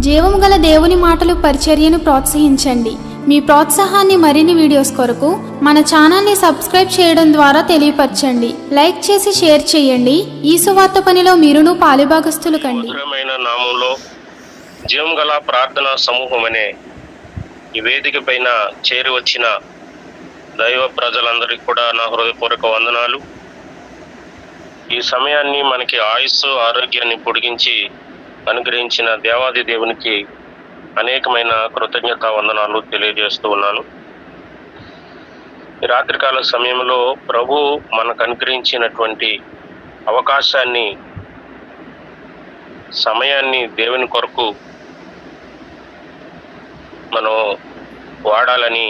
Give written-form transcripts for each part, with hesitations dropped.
జీవము గల దేవుని మాటలు పరిచర్యను ప్రోత్సహించండి. మీ ప్రోత్సాహాన్ని మరిన్ని వీడియోస్ కొరకు మన ఛానల్ని సబ్స్క్రైబ్ చేయడం ద్వారా తెలియపరచండి. లైక్ చేసి షేర్ చేయండి. ఈ సువార్త పనిలో మీరును పాలుభాగస్తులు కండి. మధురమైన నామంలో జీవం గల ప్రార్థనా సమూహం అనే ఈ వేదిక పైన చేరి వచ్చిన దైవ ప్రజలందరికీ కూడా నా హృదయపూర్వక వందనాలు. ఈ సమయాన్ని మనకి ఆయుస్సు ఆరోగ్యాన్ని పొడిగించి అనుగ్రహించిన దేవాది దేవునికి అనేకమైన కృతజ్ఞతా వందనాలు తెలియజేస్తూ ఉన్నాను. ఈ రాత్రికాల సమయంలో ప్రభు మనకు అనుగ్రహించినటువంటి అవకాశాన్ని, సమయాన్ని దేవుని కొరకు మనం వాడాలని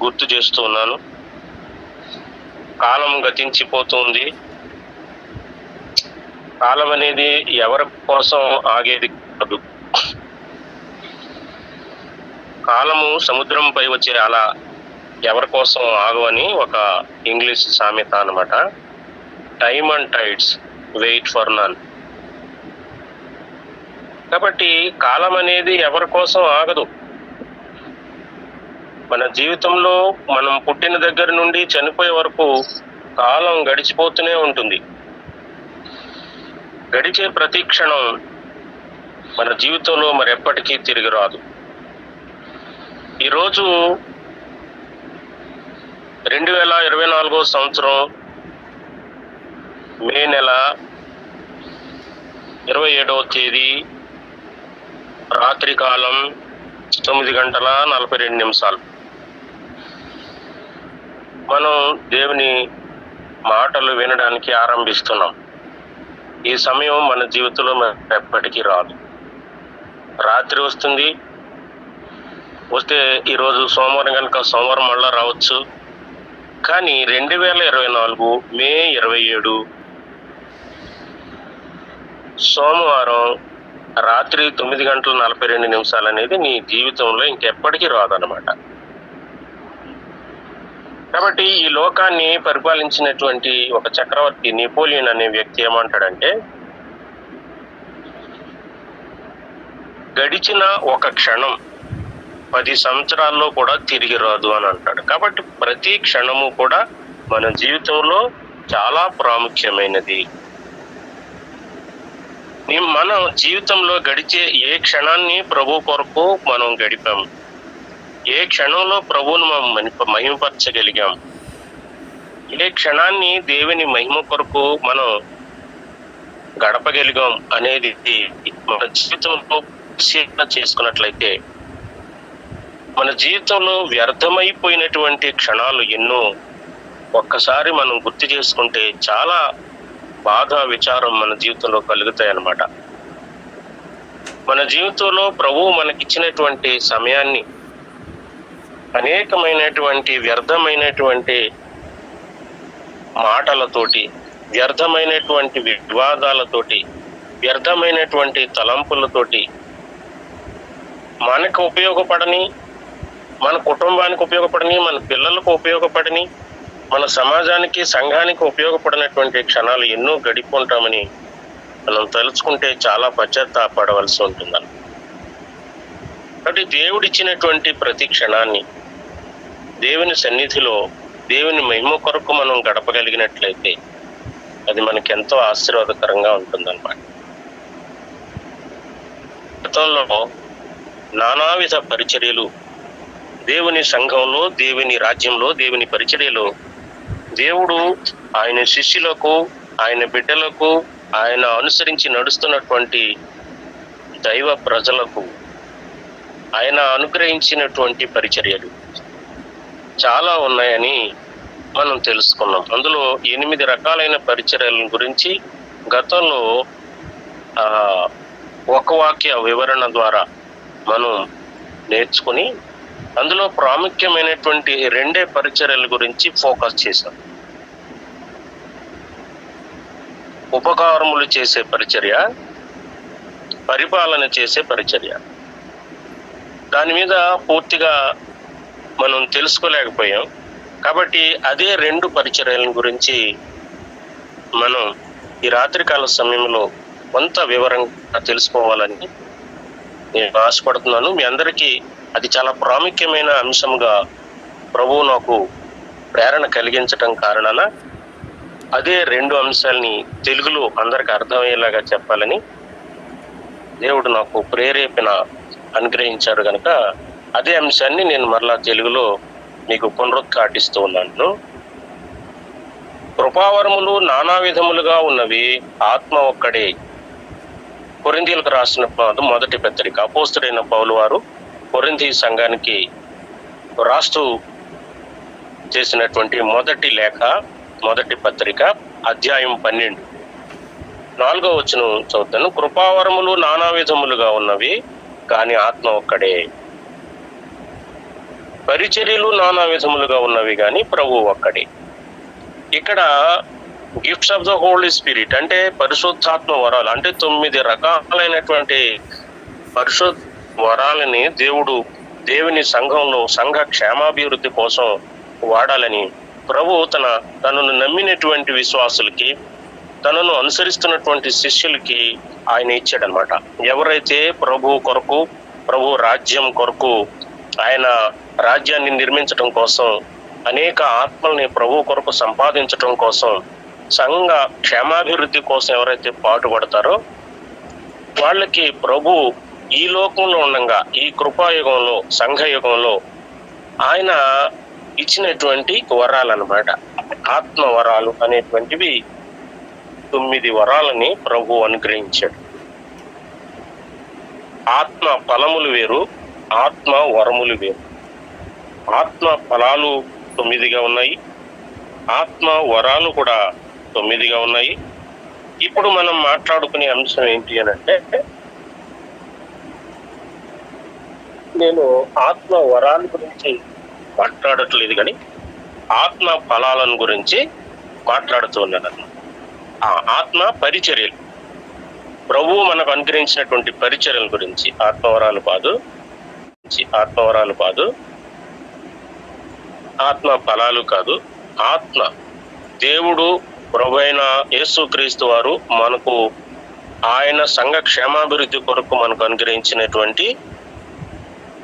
గుర్తు చేస్తూ ఉన్నాను. కాలం గతించిపోతుంది. కాలం అనేది ఎవరి కోసం ఆగేది కాదు. కాలము సముద్రంపై వచ్చే అలా ఎవరి కోసం ఆగవని ఒక ఇంగ్లీష్ సామెత అన్నమాట. Time and tides wait for none. కాబట్టి కాలం అనేది ఎవరి కోసం ఆగదు. మన జీవితంలో మనం పుట్టిన దగ్గర నుండి చనిపోయే వరకు కాలం గడిచిపోతూనే ఉంటుంది. గడిచే ప్రతి క్షణం మన జీవితంలో మరి ఎప్పటికీ తిరిగి రాదు. ఈరోజు 2024 సంవత్సరం మే నెల 27వ తేదీ రాత్రి కాలం 9:42 మనం దేవుని మాటలు వినడానికి ఆరంభిస్తున్నాం. ఈ సమయం మన జీవితంలో ఎప్పటికీ రాదు. రాత్రి వస్తుంది, వస్తే ఈరోజు సోమవారం కనుక సోమవారం మళ్ళా రావచ్చు. కానీ 2024 మే 27 సోమవారం రాత్రి 9:42 అనేది నీ జీవితంలో ఇంకెప్పటికీ రాదన్నమాట. కాబట్టి ఈ లోకాన్ని పరిపాలించినటువంటి ఒక చక్రవర్తి నెపోలియన్ అనే వ్యక్తి ఏమంటాడంటే, గడిచిన ఒక క్షణం 10 సంవత్సరాల్లో కూడా తిరిగి రాదు అని అంటాడు. కాబట్టి ప్రతి క్షణము కూడా మన జీవితంలో చాలా ప్రాముఖ్యమైనది. మన జీవితంలో గడిచే ఏ క్షణాన్ని ప్రభు కొరకు మనం గడిపాం, ఏ క్షణంలో ప్రభువును మహిమపరచగలిగాం, ఏ క్షణాన్ని దేవుని మహిమ కొరకు మనం గడపగలిగాం అనేది మన జీవితంలో పరిశీలన చేసుకున్నట్లయితే మన జీవితంలో వ్యర్థమైపోయినటువంటి క్షణాలు ఎన్నో ఒక్కసారి మనం గుర్తు చేసుకుంటే చాలా బాధ, విచారం మన జీవితంలో కలుగుతాయి అన్నమాట. మన జీవితంలో ప్రభువు మనకిచ్చినటువంటి సమయాన్ని అనేకమైనటువంటి వ్యర్థమైనటువంటి మాటలతోటి, వ్యర్థమైనటువంటి వివాదాలతోటి, వ్యర్థమైనటువంటి తలంపులతోటి మనకు ఉపయోగపడని, మన కుటుంబానికి ఉపయోగపడని, మన పిల్లలకు ఉపయోగపడని, మన సమాజానికి, సంఘానికి ఉపయోగపడినటువంటి క్షణాలు ఎన్నో గడిపుంటామని మనం తలుచుకుంటే చాలా పశ్చాత్తాపడవలసి ఉంటుందని. కాబట్టి దేవుడిచ్చినటువంటి ప్రతి క్షణాన్ని దేవుని సన్నిధిలో దేవుని మహిమ కొరకు మనం గడపగలిగినట్లయితే అది మనకి ఎంతో ఆశీర్వాదకరంగా ఉంటుందన్నమాట. గతంలో నానావిధ పరిచర్యలు దేవుని సంఘంలో, దేవుని రాజ్యంలో, దేవుని పరిచర్యలో దేవుడు ఆయన శిష్యులకు, ఆయన బిడ్డలకు, ఆయన అనుసరించి నడుస్తున్నటువంటి దైవ ప్రజలకు ఆయన అనుగ్రహించినటువంటి పరిచర్యలు చాలా ఉన్నాయని మనం తెలుసుకున్నాం. అందులో 8 రకాలైన పరిచర్యల గురించి గతంలో ఒక వాక్య వివరణ ద్వారా మనం నేర్చుకుని అందులో ప్రాముఖ్యమైనటువంటి 2 పరిచర్యల గురించి ఫోకస్ చేశాం. ఉపకారములు చేసే పరిచర్య, పరిపాలన చేసే పరిచర్య. దాని మీద పూర్తిగా మనం తెలుసుకోలేకపోయాం. కాబట్టి అదే 2 పరిచర్యల గురించి మనం ఈ రాత్రికాల సమయంలో కొంత వివరంగా తెలుసుకోవాలని నేను ఆశపడుతున్నాను. మీ అందరికీ అది చాలా ప్రాముఖ్యమైన అంశంగా ప్రభువు నాకు ప్రేరణ కలిగించటం కారణాన అదే 2 అంశాలని తెలుగులో అందరికి అర్థమయ్యేలాగా చెప్పాలని దేవుడు నాకు ప్రేరేపణ అనుగ్రహించాడు కనుక అదే అంశాన్ని నేను మరలా తెలుగులో మీకు పునరుద్ఘాటిస్తూ ఉన్నాను. కృపావరములు నానా విధములుగా ఉన్నవి, ఆత్మ ఒక్కడే. కొరింథీయులకు రాసిన మొదటి పత్రిక, అపోస్తలుడైన పౌలు వారు కొరింథీ సంఘానికి రాస్తూ చేసినటువంటి మొదటి పత్రిక, అధ్యాయం 12, 4వ వచనం చదువుతాను. కృపావరములు నానా విధములుగా ఉన్నవి, కానీ ఆత్మ ఒక్కడే. పరిచర్యలు నానా విధములుగా ఉన్నవి, కానీ ప్రభు ఒక్కడే. ఇక్కడ gifts of the holy spirit అంటే పరిశుద్ధాత్మ వరాలు, అంటే 9 రకాలైనటువంటి పరిశుద్ధ వరాలని దేవుని సంఘంలో సంఘ క్షేమాభివృద్ధి కోసం వాడాలని ప్రభు తనను నమ్మినటువంటి విశ్వాసులకి, తనను అనుసరిస్తున్నటువంటి శిష్యులకి ఆయన ఇచ్చాడనమాట. ఎవరైతే ప్రభు కొరకు, ప్రభు రాజ్యం కొరకు, ఆయన రాజ్యాన్ని నిర్మించడం కోసం, అనేక ఆత్మల్ని ప్రభు కొరకు సంపాదించడం కోసం, సంఘ క్షేమాభివృద్ధి కోసం ఎవరైతే పాటుపడతారో వాళ్ళకి ప్రభు ఈ లోకంలో ఉండగా, ఈ కృపాయుగంలో, సంఘయుగంలో ఆయన ఇచ్చినటువంటి వరాలన్నమాట. ఆత్మ వరాలు అనేటువంటివి 9 వరాలని ప్రభు అనుగ్రహించాడు. ఆత్మ ఫలములు వేరు, ఆత్మ వరములు వేరు. ఆత్మ ఫలాలు 9గా ఉన్నాయి, ఆత్మ వరాలు కూడా 9గా ఉన్నాయి. ఇప్పుడు మనం మాట్లాడుకునే అంశం ఏంటి అని అంటే, నేను ఆత్మ వరాల గురించి మాట్లాడట్లేదు కానీ ఆత్మ ఫలాలను గురించి మాట్లాడుతూ ఉన్నాను. ఆత్మ పరిచర్యలు, ప్రభువు మనకు అనుగ్రహించినటువంటి పరిచర్యల గురించి. ఆత్మవరాలు కాదు, ఆత్మ ఫలాలు కాదు. ఆత్మ దేవుడు ప్రభు అయిన యేసుక్రీస్తు వారు మనకు ఆయన సంఘ క్షేమాభివృద్ధి కొరకు మనకు అనుగ్రహించినటువంటి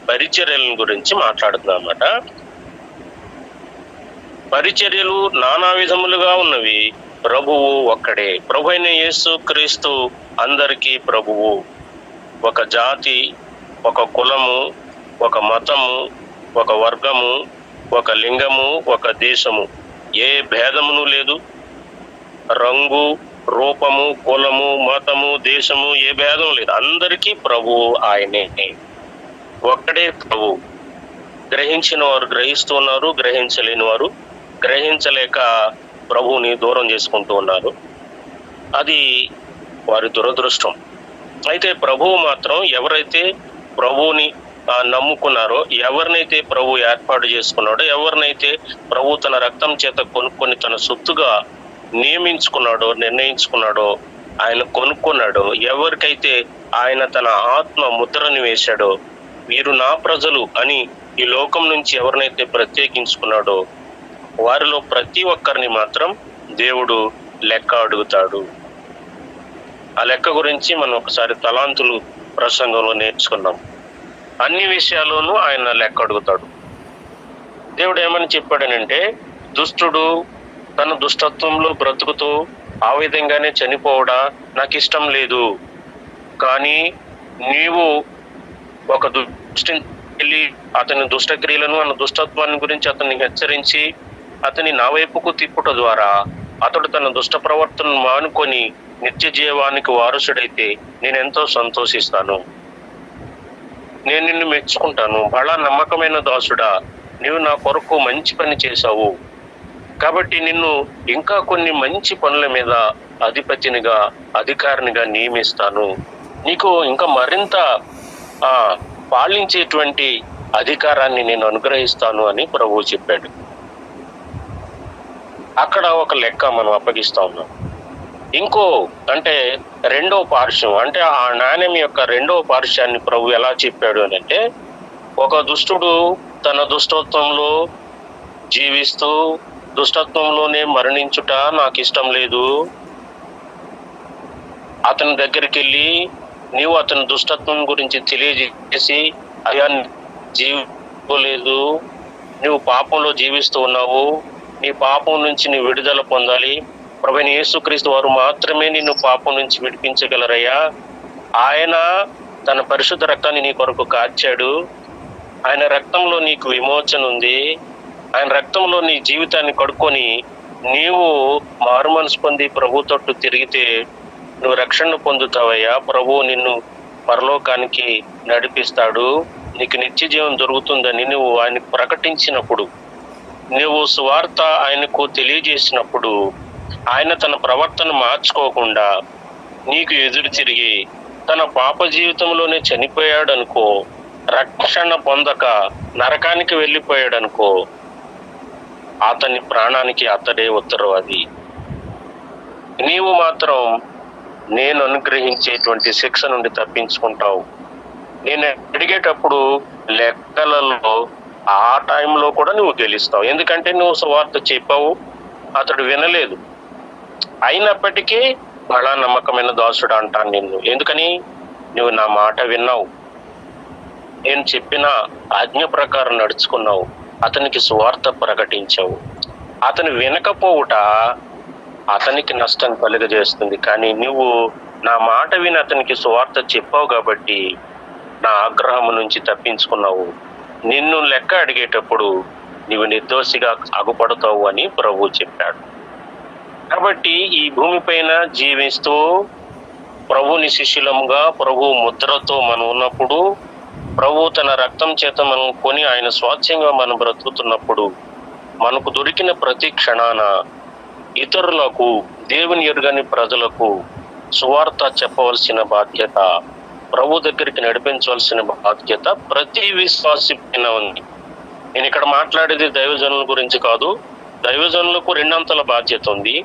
పరిచర్యల గురించి మాట్లాడుతున్నాం అన్నమాట. పరిచర్యలు నానా విధములుగా ఉన్నవి, ప్రభువు ఒక్కడే. ప్రభు అయిన యేసుక్రీస్తు అందరికీ ప్రభువు. ఒక జాతి, ఒక కులము, ఒక మతము, ఒక వర్గము, ఒక లింగము, ఒక దేశము, ఏ భేదమును లేదు. రంగు, రూపము, కులము, మతము, దేశము, ఏ భేదం లేదు. అందరికీ ప్రభువు ఆయనే. ఒక్కడే ప్రభు. గ్రహించిన వారు గ్రహిస్తున్నారు, గ్రహించలేని వారు గ్రహించలేక ప్రభువుని దూరం చేసుకుంటూ ఉన్నారు. అది వారి దురదృష్టం. అయితే ప్రభువు మాత్రం ఎవరైతే ప్రభువుని నమ్ముకున్నారో, ఎవరినైతే ప్రభు ఏర్పాటు చేసుకున్నాడో, ఎవరినైతే ప్రభు తన రక్తం చేత కొనుక్కొని తన సొత్తుగా నియమించుకున్నాడో, నిర్ణయించుకున్నాడో, ఆయన కొనుక్కున్నాడో, ఎవరికైతే ఆయన తన ఆత్మ ముద్రని వేశాడో, వీరు నా ప్రజలు అని ఈ లోకం నుంచి ఎవరినైతే ప్రత్యేకించుకున్నాడో వారిలో ప్రతి ఒక్కరిని మాత్రం దేవుడు లెక్క అడుగుతాడు. ఆ లెక్క గురించి మనం ఒకసారి తలాంతులు ప్రసంగంలో నేర్చుకున్నాం. అన్ని విషయాల్లోనూ ఆయన లెక్క అడుగుతాడు. దేవుడు ఏమని చెప్పాడనంటే, దుష్టుడు తన దుష్టత్వంలో బ్రతుకుతూ ఆ విధంగానే చనిపోవడా నాకు ఇష్టం లేదు. కానీ నీవు ఒక దుష్టిని వెళ్ళి అతని దుష్టక్రియలను, అన్న దుష్టత్వాన్ని గురించి అతన్ని హెచ్చరించి అతని నా వైపుకు తిప్పుట ద్వారా అతడు తన దుష్ట ప్రవర్తనను మానుకొని నిత్య జీవానికి వారసుడైతే నేను ఎంతో సంతోషిస్తాను. నేను నిన్ను మెచ్చుకుంటాను. బలా నమ్మకమైన దాసుడా, నీవు నా కొరకు మంచి పని చేశావు కాబట్టి నిన్ను ఇంకా కొన్ని మంచి పనుల మీద అధిపతినిగా, అధికారినిగా నియమిస్తాను. నీకు ఇంకా మరింత పాలించేటువంటి అధికారాన్ని నేను అనుగ్రహిస్తాను అని ప్రభువు చెప్పాడు. అక్కడ ఒక లెక్క మనం అప్పగిస్తా ఉన్నాం. ఇంకో అంటే రెండో పార్శ్వం, అంటే ఆ నాణ్యం యొక్క రెండో పార్శ్వాన్ని ప్రభు ఎలా చెప్పాడు అని అంటే, ఒక దుష్టుడు తన దుష్టత్వంలో జీవిస్తూ దుష్టత్వంలోనే మరణించుట నాకు ఇష్టం లేదు. అతని దగ్గరికి వెళ్ళి నీవు అతని దుష్టత్వం గురించి తెలియజేసి అయ్యా జీవించలేదు, నువ్వు పాపంలో జీవిస్తూ ఉన్నావు, నీ పాపం నుంచి నువ్వు విడుదల పొందాలి, ప్రభువైన యేసుక్రీస్తు వారు మాత్రమే నిన్ను పాపం నుంచి విడిపించగలరయ్యా, ఆయన తన పరిశుద్ధ రక్తాన్ని నీ కొరకు కార్చాడు, ఆయన రక్తంలో నీకు విమోచన ఉంది, ఆయన రక్తంలో నీ జీవితాన్ని కడుక్కొని నీవు మారుమనసు పొంది ప్రభు తట్టు తిరిగితే నువ్వు రక్షణ పొందుతావయ్యా, ప్రభువు నిన్ను పరలోకానికి నడిపిస్తాడు, నీకు నిత్య జీవం దొరుకుతుందని నువ్వు ఆయనకు ప్రకటించినప్పుడు, నువ్వు సువార్త ఆయనకు తెలియజేసినప్పుడు ఆయన తన ప్రవర్తన మార్చుకోకుండా నీకు ఎదురు తిరిగి తన పాప జీవితంలోనే చనిపోయాడు అనుకో, రక్షణ పొందక నరకానికి వెళ్ళిపోయాడు అనుకో, అతని ప్రాణానికి అతడే ఉత్తరవాది. నీవు మాత్రం నేను అనుగ్రహించేటువంటి శిక్ష నుండి తప్పించుకుంటావు. నేను అడిగేటప్పుడు లెక్కలలో ఆ టైంలో కూడా నువ్వు గెలుస్తావు, ఎందుకంటే నువ్వు సువార్త చెప్పావు, అతడు వినలేదు. అయినప్పటికీ బలా నమ్మకమైన దాసుడు అంటాను నిన్ను, ఎందుకని నువ్వు నా మాట విన్నావు, నేను చెప్పిన ఆజ్ఞ ప్రకారం నడుచుకున్నావు, అతనికి సువార్త ప్రకటించావు. అతను వినకపోవుట అతనికి నష్టం కలుగజేస్తుంది, కానీ నువ్వు నా మాట విని అతనికి సువార్త చెప్పావు కాబట్టి నా ఆగ్రహం నుంచి తప్పించుకున్నావు. నిన్ను లెక్క అడిగేటప్పుడు నీవు నిర్దోషిగా అగుపడతావు అని ప్రభువు చెప్పాడు. కాబట్టి ఈ భూమిపైన జీవిస్తూ ప్రభుని శిష్యులముగా ప్రభు ముద్రతో మనం ఉన్నప్పుడు, ప్రభు తన రక్తం చేత మనం కొని ఆయన స్వాస్థ్యంగా మనం బ్రతుకుతున్నప్పుడు, మనకు దొరికిన ప్రతి క్షణాన ఇతరులకు, దేవుని ఎరుగని ప్రజలకు సువార్త చెప్పవలసిన బాధ్యత, ప్రభు దగ్గరికి నడిపించవలసిన బాధ్యత ప్రతి విశ్వాసి పైన ఉంది. నేను ఇక్కడ మాట్లాడేది దైవజనుల గురించి కాదు, దైవజనులకు రెండంతల బాధ్యత ఉంది.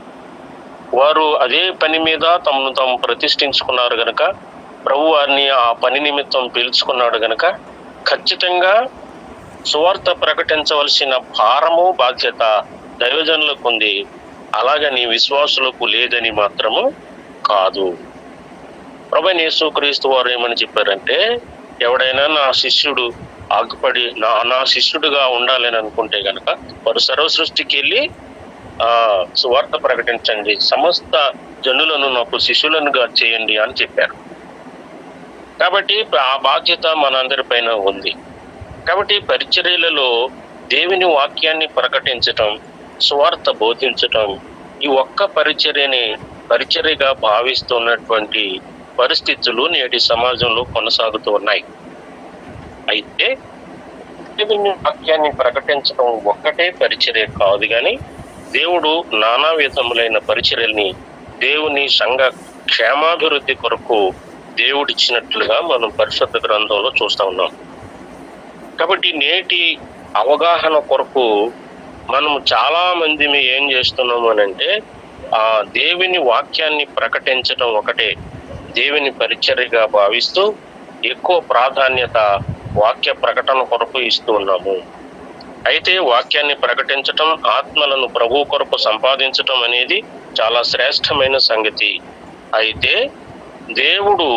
వారు అదే పని మీద తమను తాము ప్రతిష్ఠించుకున్నారు గనక, ప్రభు వారిని ఆ పని నిమిత్తం పిలుచుకున్నాడు గనక ఖచ్చితంగా సువార్త ప్రకటించవలసిన భారము, బాధ్యత దైవజనులకు ఉంది. అలాగని విశ్వాసులకు లేదని మాత్రము కాదు. ప్రభువైన యేసుక్రీస్తు వారు ఏమని చెప్పారంటే, ఎవడైనా నా శిష్యుడు ఆగుపడి నా శిష్యుడుగా ఉండాలని అనుకుంటే గనక వారు సర్వ సృష్టికి వెళ్ళి సువార్త ప్రకటించండి, సమస్త జనులను నాకు శిష్యులనుగా చేయండి అని చెప్పారు. కాబట్టి ఆ బాధ్యత మనందరిపైన ఉంది. కాబట్టి పరిచర్యలలో దేవుని వాక్యాన్ని ప్రకటించటం, సువార్త బోధించటం, ఈ ఒక్క పరిచర్యగా భావిస్తున్నటువంటి పరిస్థితులు నేటి సమాజంలో కొనసాగుతూ ఉన్నాయి. అయితే దేవుని వాక్యాన్ని ప్రకటించడం ఒక్కటే పరిచర్య కాదు, కానీ దేవుడు నానా విధములైన పరిచర్యల్ని దేవుని సంఘ క్షేమాభివృద్ధి కొరకు దేవుడిచ్చినట్లుగా మనం పరిశుద్ధ గ్రంథంలో చూస్తా ఉన్నాం. కాబట్టి నేటి అవగాహన కొరకు మనం చాలా మంది ఏం చేస్తున్నాము అని అంటే, ఆ దేవుని వాక్యాన్ని ప్రకటించడం ఒకటే దేవుని పరిచర్యగా భావిస్తూ ఎక్కువ ప్రాధాన్యత వాక్య ప్రకటన కొరకు ఇస్తూ ఉన్నాము. అయితే వాక్యాన్ని ప్రకటించటం, ఆత్మలను ప్రభు కొరకు సంపాదించటం అనేది చాలా శ్రేష్టమైన సంగతి. అయితే దేవుడు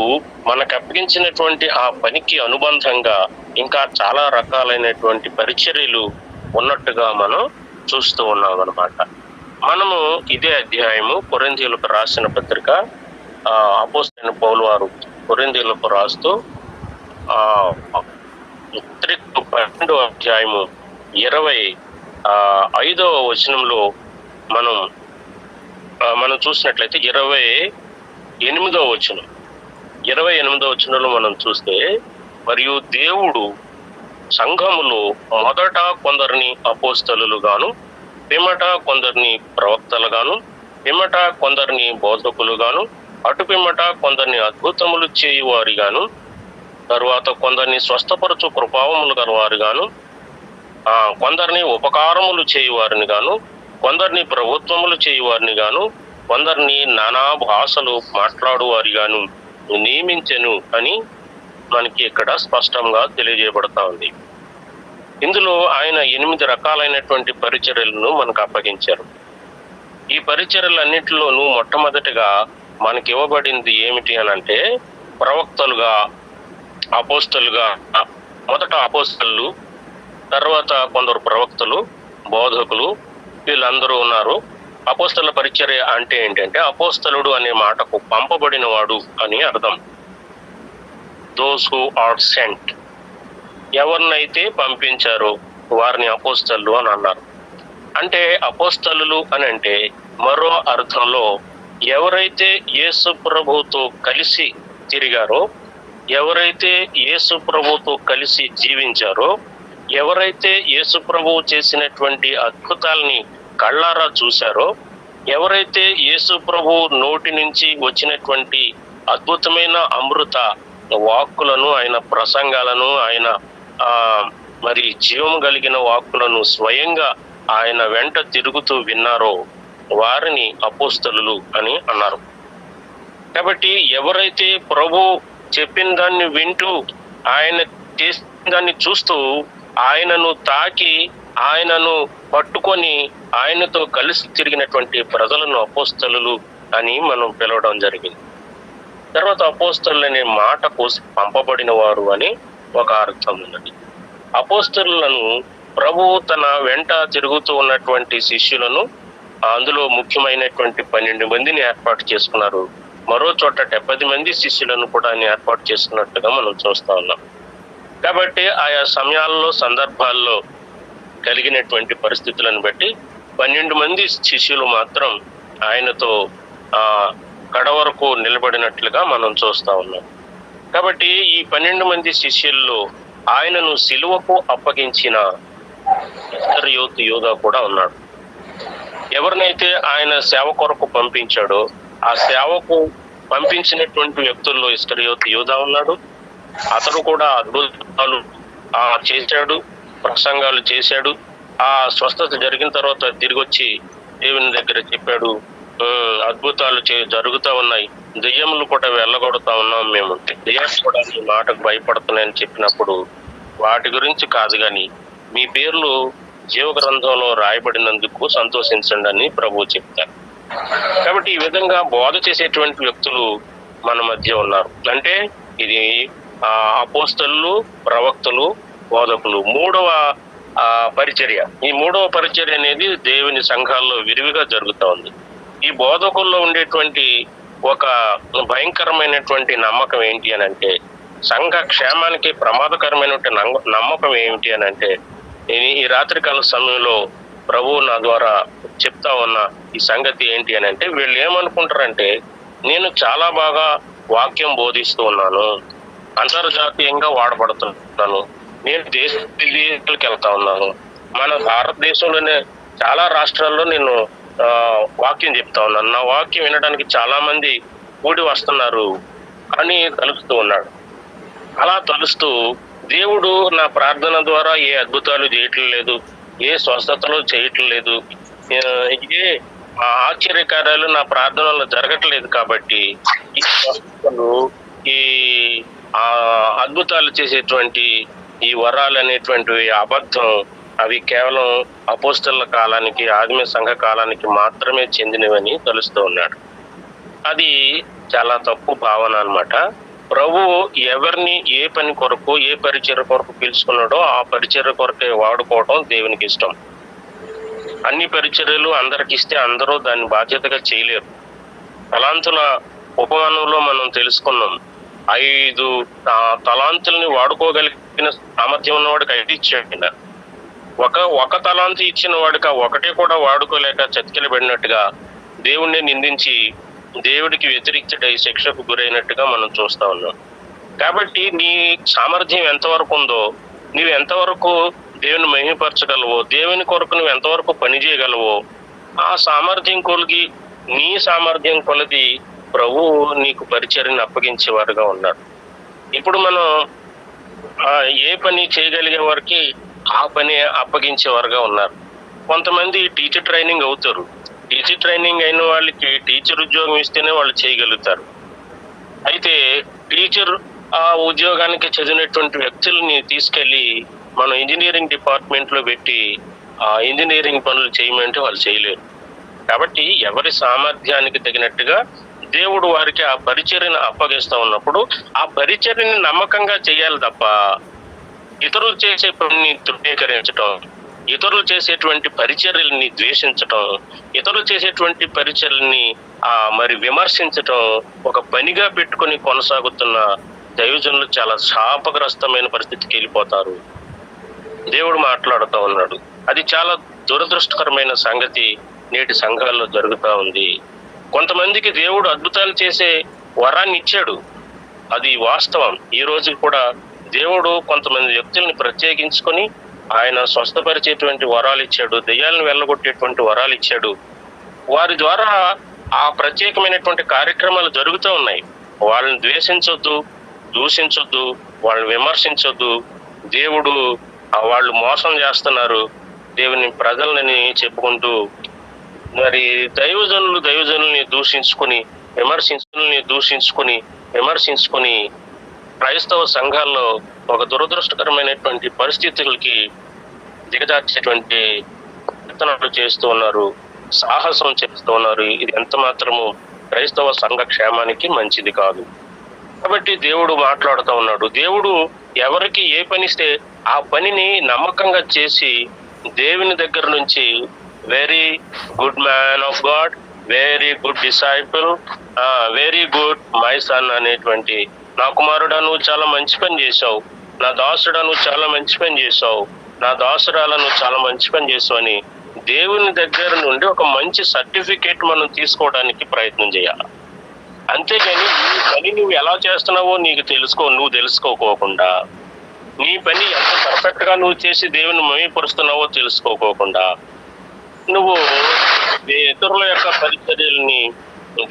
మనకు అప్పగించినటువంటి ఆ పనికి అనుబంధంగా ఇంకా చాలా రకాలైనటువంటి పరిచర్యలు ఉన్నట్టుగా మనం చూస్తూ ఉన్నాం అన్నమాట. మనము ఇదే అధ్యాయము కొరింథీయులకు రాసిన పత్రిక అపోస్తలుడైన పౌలు వారు కొరింథీయులకు రాస్తూ 12వ అధ్యాయము 25వ వచనంలో మనం చూసినట్లయితే 28వ వచనంలో మనం చూస్తే, మరియు దేవుడు సంఘములో మొదట కొందరిని అపోస్తలుగాను, పిమ్మట కొందరిని ప్రవక్తలుగాను, పిమ్మట కొందరిని బోధకులుగాను, అటు పిమ్మట కొందరిని అద్భుతములు చేయువారిగాను, తరువాత కొందరిని స్వస్థపరచు కృపావములు గలవారుగాను, కొందరిని ఉపకారములు చేయువారిని గాను, కొందరిని ప్రభుత్వములు చేయువారిని గాను, కొందరిని నానా భాషలు మాట్లాడువారి గాను నియమించెను అని మనకి ఇక్కడ స్పష్టంగా తెలియజేయబడతా ఉంది. ఇందులో ఆయన 8 రకాలైనటువంటి పరిచర్యలను మనకు అప్పగించారు. ఈ పరిచర్యలన్నిటిలోనూ మొట్టమొదటిగా మనకి ఇవ్వబడింది ఏమిటి అని అంటే, ప్రవక్తలుగా, అపోస్తలుగా, మొదట అపోస్తలు, తర్వాత కొందరు ప్రవక్తలు, బోధకులు, వీళ్ళందరూ ఉన్నారు. అపోస్తల పరిచర్య అంటే ఏంటంటే అపోస్తలుడు అనే మాటకు పంపబడిన వాడు అని అర్థం. దోస్ హూ ఆర్ సెంట్, ఎవరినైతే పంపించారో వారిని అపోస్తలు అని అన్నారు. అంటే అపోస్తలు అని అంటే మరో అర్థంలో ఎవరైతే యేసు ప్రభువుతో కలిసి తిరిగారో, ఎవరైతే యేసు ప్రభువుతో కలిసి జీవించారో, ఎవరైతే యేసు ప్రభువు చేసినటువంటి అద్భుతాలని కళ్ళారా చూశారో, ఎవరైతే యేసు ప్రభువు నోటి నుంచి వచ్చినటువంటి అద్భుతమైన అమృత వాక్కులను, ఆయన ప్రసంగాలను, ఆయన మరి జీవం కలిగిన వాక్కులను స్వయంగా ఆయన వెంట తిరుగుతూ విన్నారో వారిని అపోస్తలులు అని అన్నారు. కాబట్టి ఎవరైతే ప్రభు చెప్పిన దాన్ని వింటూ, ఆయన చేసిన దాన్ని చూస్తూ, ఆయనను తాకి, ఆయనను పట్టుకొని, ఆయనతో కలిసి తిరిగినటువంటి ప్రజలను అపోస్తలులు అని మనం పిలవడం జరిగింది. తర్వాత అపోస్తలు అనే మాటకు పంపబడిన వారు అని ఒక అర్థం ఉన్నది. అపోస్తలులను ప్రభువు తన వెంట తిరుగుతూ ఉన్నటువంటి శిష్యులను, అందులో ముఖ్యమైనటువంటి 12 మందిని ఏర్పాటు చేసుకున్నారు. మరో చోట 70 మంది శిష్యులను కూడా ఆయన ఏర్పాటు చేసుకున్నట్టుగా మనం చూస్తా ఉన్నాం. కాబట్టి ఆయా సమయాల్లో, సందర్భాల్లో కలిగినటువంటి పరిస్థితులను బట్టి 12 మంది శిష్యులు మాత్రం ఆయనతో కడవరకు నిలబడినట్లుగా మనం చూస్తా ఉన్నాం. కాబట్టి ఈ 12 మంది శిష్యుల్లో ఆయనను సిలువకు అప్పగించిన ఇస్కరియోతు యూదా కూడా ఉన్నాడు. ఎవరినైతే ఆయన సేవ కొరకు పంపించాడో ఆ సేవకు పంపించినటువంటి వ్యక్తుల్లో ఇస్కరియోతు యూదా ఉన్నాడు. అతడు కూడా అద్భుతాలు చేశాడు, ప్రసంగాలు చేశాడు. ఆ స్వస్థత జరిగిన తర్వాత తిరిగి వచ్చి దేవుని దగ్గర చెప్పాడు, అద్భుతాలు జరుగుతూ ఉన్నాయి, దెయ్యములు కూడా వెళ్ళగొడతా ఉన్నాం, మేము దెయ్యాలు కూడా ఈ మాటకు భయపడుతున్నాయని చెప్పినప్పుడు, వాటి గురించి కాదు కానీ మీ పేర్లు జీవ గ్రంథంలో రాయబడినందుకు సంతోషించండి అని ప్రభువు చెప్తారు. కాబట్టి ఈ విధంగా బోధ చేసేటువంటి వ్యక్తులు మన మధ్య ఉన్నారు. అంటే ఇది అపోస్తలు, ప్రవక్తలు, బోధకులు. మూడవ పరిచర్య. ఈ మూడవ పరిచర్య అనేది దేవుని సంఘాల్లో విరివిగా జరుగుతూ ఉంది. ఈ బోధకుల్లో ఉండేటువంటి ఒక భయంకరమైనటువంటి నమ్మకం ఏంటి అని అంటే, సంఘ క్షేమానికి ప్రమాదకరమైనటువంటి నమ్మకం ఏమిటి అని అంటే, ఈ రాత్రికాల సమయంలో ప్రభువు నా ద్వారా చెప్తా ఉన్న ఈ సంగతి ఏంటి అని అంటే, వీళ్ళు ఏమనుకుంటారంటే, నేను చాలా బాగా వాక్యం బోధిస్తూ ఉన్నాను, అంతర్జాతీయంగా వాడబడుతున్నాను, నేను దేశాలకు వెళ్తా ఉన్నాను, మన భారతదేశంలోనే చాలా రాష్ట్రాల్లో నేను వాక్యం చెప్తా ఉన్నాను, నా వాక్యం వినడానికి చాలా మంది కూడి వస్తున్నారు అని తలుస్తూ ఉన్నాడు. అలా తలుస్తూ దేవుడు నా ప్రార్థన ద్వారా ఏ అద్భుతాలు చేయటం లేదు, ఏ స్వస్థతలు చేయటం లేదు, ఏ ఆశ్చర్యకార్యాలు నా ప్రార్థనలో జరగట్లేదు. కాబట్టి ఈ స్వస్థతలు, ఈ అద్భుతాలు చేసేటువంటి ఈ వరాలు అనేటువంటివి అబద్ధం, అవి కేవలం అపోస్తలుల కాలానికి, ఆదిమ సంఘ కాలానికి మాత్రమే చెందినవని తెలుస్తూ ఉన్నాడు. అది చాలా తప్పు భావన అన్నమాట. ప్రభువు ఎవరిని ఏ పని కొరకు, ఏ పరిచర్య కొరకు పిలుచుకున్నాడో ఆ పరిచర్య కొరకే వాడుకోవడం దేవునికి ఇష్టం. అన్ని పరిచర్యలు అందరికి ఇస్తే అందరూ దాన్ని బాధ్యతగా చేయలేరు. తలాంతుల ఉపమానంలో మనం తెలుసుకున్నాం, 5 తలాంతుల్ని వాడుకోగలిగిన సామర్థ్యం ఉన్నవాడికి 5 ఇచ్చాడు. ఒక తలాంతు ఇచ్చిన వాడికి ఒకటే కూడా వాడుకోలేక చతికిలబడినట్టుగా దేవుణ్ణి నిందించి దేవుడికి వ్యతిరేక్తుడై శిక్షకు గురైనట్టుగా మనం చూస్తా ఉన్నాం. కాబట్టి నీ సామర్థ్యం ఎంతవరకు ఉందో, నీవు ఎంతవరకు దేవుని మహిమపరచగలవో, దేవుని కొరకు నువ్వు ఎంతవరకు పని చేయగలవో, ఆ సామర్థ్యం కొలిగి, నీ సామర్థ్యం కొలది ప్రభువు నీకు పరిచర్యను అప్పగించేవారుగా ఉన్నాడు. ఇప్పుడు మనం ఏ పని చేయగలిగే వారికి ఆ పని అప్పగించేవారుగా ఉన్నారు. కొంతమంది టీచర్ ట్రైనింగ్ అవుతారు. టీచర్ ట్రైనింగ్ అయిన వాళ్ళకి టీచర్ ఉద్యోగం ఇస్తేనే వాళ్ళు చేయగలుగుతారు. అయితే టీచర్ ఉద్యోగానికి చదివినటువంటి వ్యక్తుల్ని తీసుకెళ్ళి మనం ఇంజనీరింగ్ డిపార్ట్మెంట్లో పెట్టి ఇంజనీరింగ్ పనులు చేయమంటే వాళ్ళు చేయలేరు. కాబట్టి ఎవరి సామర్థ్యానికి తగినట్టుగా దేవుడు వారికి ఆ పరిచర్యను అప్పగిస్తా ఉన్నప్పుడు ఆ పరిచర్యని నమ్మకంగా చేయాలి తప్ప ఇతరులు చేసే పనిని తృణీకరించటం, ఇతరులు చేసేటువంటి పరిచర్యల్ని ద్వేషించటం, ఇతరులు చేసేటువంటి పరిచర్యల్ని మరి విమర్శించటం ఒక పనిగా పెట్టుకొని కొనసాగుతున్న దైవజనులు చాలా శాపగ్రస్తమైన పరిస్థితికి వెళ్ళిపోతారు. దేవుడు మాట్లాడుతూ ఉన్నాడు. అది చాలా దురదృష్టకరమైన సంగతి నేటి సంఘాల్లో జరుగుతూ ఉంది. కొంతమందికి దేవుడు అద్భుతాలు చేసే వరాన్ని ఇచ్చాడు, అది వాస్తవం. ఈ రోజు కూడా దేవుడు కొంతమంది వ్యక్తుల్ని ప్రత్యేకించుకొని ఆయన స్వస్థపరిచేటువంటి వరాలు ఇచ్చాడు, దెయ్యాలను వెళ్ళగొట్టేటువంటి వరాలు ఇచ్చాడు. వారి ద్వారా ఆ ప్రత్యేకమైనటువంటి కార్యక్రమాలు జరుగుతూ ఉన్నాయి. వాళ్ళని ద్వేషించొద్దు, దూషించొద్దు, వాళ్ళని విమర్శించొద్దు. దేవుడు వాళ్ళు మోసం చేస్తున్నారు దేవుని ప్రజలని చెప్పుకుంటూ మరి దైవజనుల్ని విమర్శించుకొని క్రైస్తవ సంఘాల్లో ఒక దురదృష్టకరమైనటువంటి పరిస్థితులకి దిగజార్చేటువంటి ప్రయత్నాలు చేస్తూ ఉన్నారు, సాహసం చేస్తూ ఉన్నారు. ఇది ఎంత మాత్రము క్రైస్తవ సంఘ క్షేమానికి మంచిది కాదు. కాబట్టి దేవుడు మాట్లాడుతూ ఉన్నాడు. దేవుడు ఎవరికి ఏ పనిస్తే ఆ పనిని నమ్మకంగా చేసి దేవుని దగ్గర నుంచి very good man of God, very good disciple, very good my son అనేటువంటి, నా కుమారుడా నువ్వు చాలా మంచి పని చేసావు, నా దాసుడా నువ్వు చాలా మంచి పని చేసావు, నా దాసురాల నువ్వు చాలా మంచి పని చేసావు అని దేవుని దగ్గర నుండి ఒక మంచి సర్టిఫికేట్ మనం తీసుకోవడానికి ప్రయత్నం చేయాలి. అంతేగాని నీ పని నువ్వు ఎలా చేస్తున్నావో నువ్వు తెలుసుకోకోకుండా, నీ పని ఎంత పర్ఫెక్ట్ గా నువ్వు చేసి దేవుని మహిమపరుస్తున్నావో తెలుసుకోకోకుండా నువ్వు ఇతరుల యొక్క పరిచర్యల్ని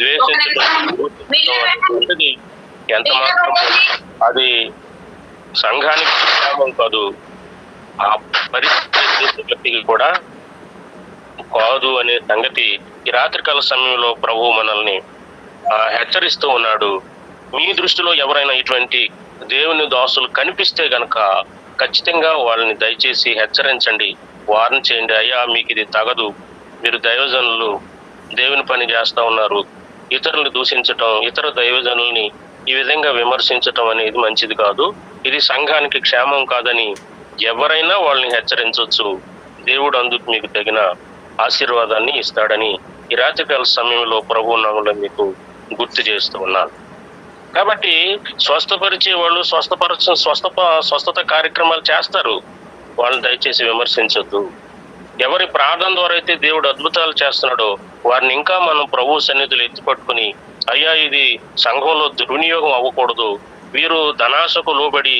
ద్వేషించడం ఎంత మాత్రం అది సంఘానికి క్షేమం కాదు, ఆ పరిస్థితి కూడా కాదు అనే సంగతి ఈ రాత్రికాల సమయంలో ప్రభువు మనల్ని హెచ్చరిస్తూ ఉన్నాడు. మీ దృష్టిలో ఎవరైనా ఇటువంటి దేవుని దాసులు కనిపిస్తే గనక ఖచ్చితంగా వాళ్ళని దయచేసి హెచ్చరించండి, వార్న్ చేయండి. అయ్యా మీకు ఇది తగదు, మీరు దైవజనులు దేవుని పని చేస్తా ఉన్నారు, ఇతరులను దూషించటం, ఇతర దైవజనుల్ని ఈ విధంగా విమర్శించటం అనేది మంచిది కాదు, ఇది సంఘానికి క్షేమం కాదని ఎవరైనా వాళ్ళని హెచ్చరించవచ్చు. దేవుడు అందుకు మీకు తగిన ఆశీర్వాదాన్ని ఇస్తాడని ఈ రాత్రికాల సమయంలో ప్రభువు నామములో మీకు గుర్తు చేస్తూ ఉన్నాను. కాబట్టి స్వస్థపరిచే వాళ్ళు స్వస్థత కార్యక్రమాలు చేస్తారు, వాళ్ళని దయచేసి విమర్శించొద్దు. ఎవరి ప్రార్థన ద్వారా అయితే దేవుడు అద్భుతాలు చేస్తున్నాడో వారిని ఇంకా మనం ప్రభు సన్నిధులు ఎత్తిపట్టుకుని, అయ్యా ఇది సంఘంలో దుర్వినియోగం అవ్వకూడదు, వీరు ధనాశకు లోబడి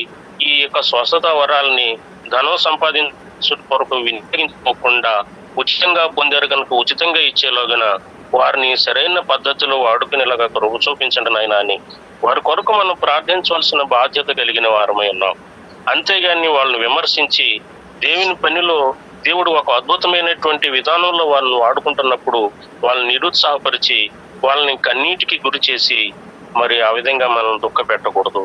ఈ యొక్క స్వస్థత వరాలని ధనం సంపాదించు కొరకు వినియోగించుకోకుండా ఉచితంగా పొందారు కనుక ఉచితంగా ఇచ్చేలాగా వారిని సరైన పద్ధతిలో వాడుకునేలాగా కరువు చూపించండి నాయన అని వారి కొరకు మనం ప్రార్థించవలసిన బాధ్యత కలిగిన వారమై ఉన్నాం. అంతేగాని వాళ్ళని విమర్శించి దేవుని పనిలో దేవుడు ఒక అద్భుతమైనటువంటి విధానంలో వాళ్ళని వాడుకుంటున్నప్పుడు వాళ్ళని నిరుత్సాహపరిచి వాళ్ళని కన్నీటికి గురి చేసి మరి ఆ విధంగా మనం దుఃఖ పెట్టకూడదు.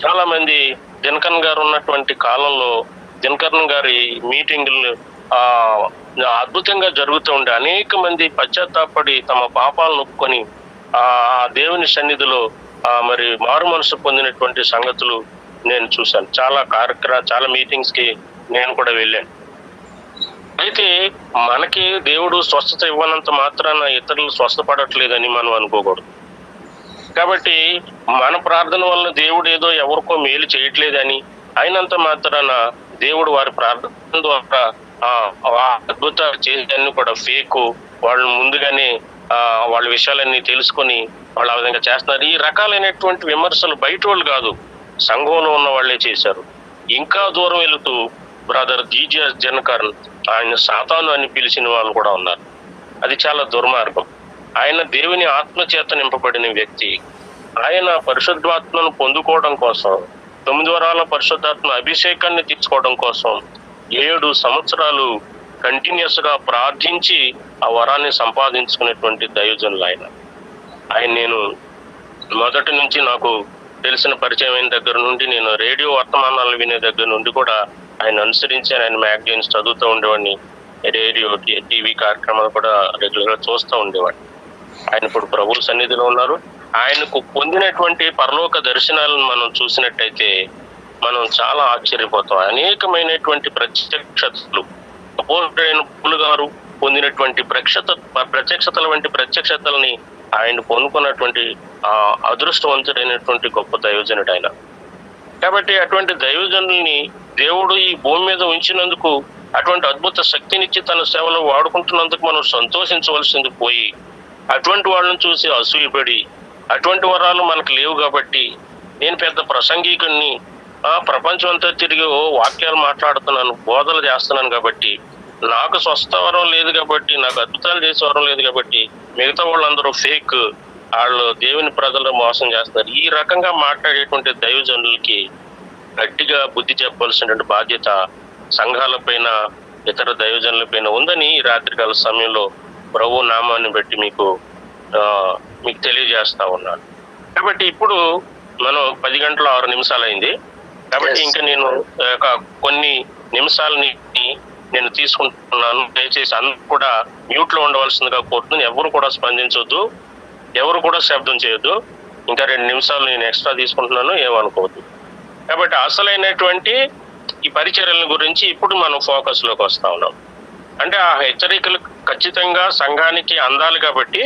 చాలా మంది దినకరన్ గారు ఉన్నటువంటి కాలంలో దినకరన్ గారి మీటింగులు అద్భుతంగా జరుగుతూ ఉండే అనేక మంది పశ్చాత్తాపడి తమ పాపాలను ఒప్పుకొని ఆ దేవుని సన్నిధిలో మరి మారు మనసు పొందినటువంటి సంగతులు నేను చూశాను. చాలా మీటింగ్స్ కి నేను కూడా వెళ్ళాను. అయితే మనకి దేవుడు స్వస్థత ఇవ్వనంత మాత్రాన ఇతరులు స్వస్థపడట్లేదని మనం అనుకోకూడదు. కాబట్టి మన ప్రార్థన వల్ల దేవుడు ఏదో ఎవరికో మేలు చేయట్లేదని అయినంత మాత్రాన దేవుడు వారి ప్రార్థన ద్వారా అద్భుతాలు చేసేదాన్ని కూడా ఫేకు, వాళ్ళు ముందుగానే వాళ్ళ విషయాలన్నీ తెలుసుకొని వాళ్ళు ఆ విధంగా చేస్తున్నారు. ఈ రకాలైనటువంటి విమర్శలు బయట వాళ్ళు కాదు, సంఘంలో ఉన్న వాళ్ళే చేశారు. ఇంకా దూరం వెళుతూ బ్రదర్ జీజస్ జనకరన్ ఆయన సాతాను అని పిలిచిన వాళ్ళు కూడా ఉన్నారు. అది చాలా దుర్మార్గం. ఆయన దేవుని ఆత్మ చేత నింపబడిన వ్యక్తి. ఆయన పరిశుద్ధాత్మను పొందుకోవడం కోసం 9 వారాల పరిశుద్ధాత్మ అభిషేకాన్ని తీసుకోవడం కోసం 7 సంవత్సరాలు కంటిన్యూస్ గా ప్రార్థించి ఆ వరాన్ని సంపాదించుకునేటువంటి దైవజనులు ఆయన నేను మొదటి నుంచి నాకు తెలిసిన పరిచయం అయిన దగ్గర నుండి నేను రేడియో వర్తమానాలు వినే దగ్గర నుండి కూడా ఆయన అనుసరించి ఆయన మ్యాగజైన్స్ చదువుతూ ఉండేవాడిని, రేడియో టీవీ కార్యక్రమాలు కూడా రెగ్యులర్ గా చూస్తూ ఉండేవాడిని. ఆయన ఇప్పుడు ప్రభువు సన్నిధిలో ఉన్నారు. ఆయనకు పొందినటువంటి పరలోక దర్శనాలను మనం చూసినట్టయితే మనం చాలా ఆశ్చర్యపోతాం. అనేకమైనటువంటి ప్రత్యక్షతలు, అపోస్తలుడైన పౌలు గారు పొందినటువంటి ప్రత్యక్షతల వంటి ప్రత్యక్షతల్ని ఆయన పొందుకున్నటువంటి అదృష్టవంతుడైనటువంటి గొప్ప దైవజనుడు ఆయన. కాబట్టి అటువంటి దైవజనుల్ని దేవుడు ఈ భూమి మీద ఉంచినందుకు, అటువంటి అద్భుత శక్తినిచ్చి తన సేవలో వాడుకుంటున్నందుకు మనం సంతోషించవలసింది పోయి, అటువంటి వాళ్ళని చూసి అసూయపడి, అటువంటి వరాలు మనకు లేవు కాబట్టి నేను పెద్ద ప్రసంగికుడిని, ప్రపంచం అంతా తిరిగి వాక్యాలు మాట్లాడుతున్నాను, బోధలు చేస్తున్నాను కాబట్టి, నాకు స్వస్థ వరం లేదు కాబట్టి, నాకు అద్భుతాలు చేసే వరం లేదు కాబట్టి మిగతా వాళ్ళందరూ ఫేక్, వాళ్ళు దేవుని ప్రజలు మోసం చేస్తారు, ఈ రకంగా మాట్లాడేటువంటి దైవజనులకి గట్టిగా బుద్ధి చెప్పవలసినటువంటి బాధ్యత సంఘాలపైన, ఇతర దైవజనులపైన ఉందని ఈ రాత్రికాల సమయంలో ప్రభు నామాన్ని బట్టి మీకు తెలియజేస్తా ఉన్నాను. కాబట్టి ఇప్పుడు మనం 10:06 అయింది. కాబట్టి ఇంకా నేను కొన్ని నిమిషాలని నేను తీసుకుంటున్నాను. దయచేసి అందరూ కూడా మ్యూట్ లో ఉండవలసిందిగా కోరుతున్నాను. ఎవరు కూడా స్పందించవద్దు, ఎవరు కూడా శబ్దం చేయొద్దు. ఇంకా 2 నిమిషాలు నేను ఎక్స్ట్రా తీసుకుంటున్నాను, ఏమనుకోవద్దు. కాబట్టి అసలైనటువంటి ఈ పరిచర్యల గురించి ఇప్పుడు మనం ఫోకస్ లోకి వస్తా ఉన్నాం. అంటే ఆ హెచ్చరికలు ఖచ్చితంగా సంఘానికి అందాలి కాబట్టి,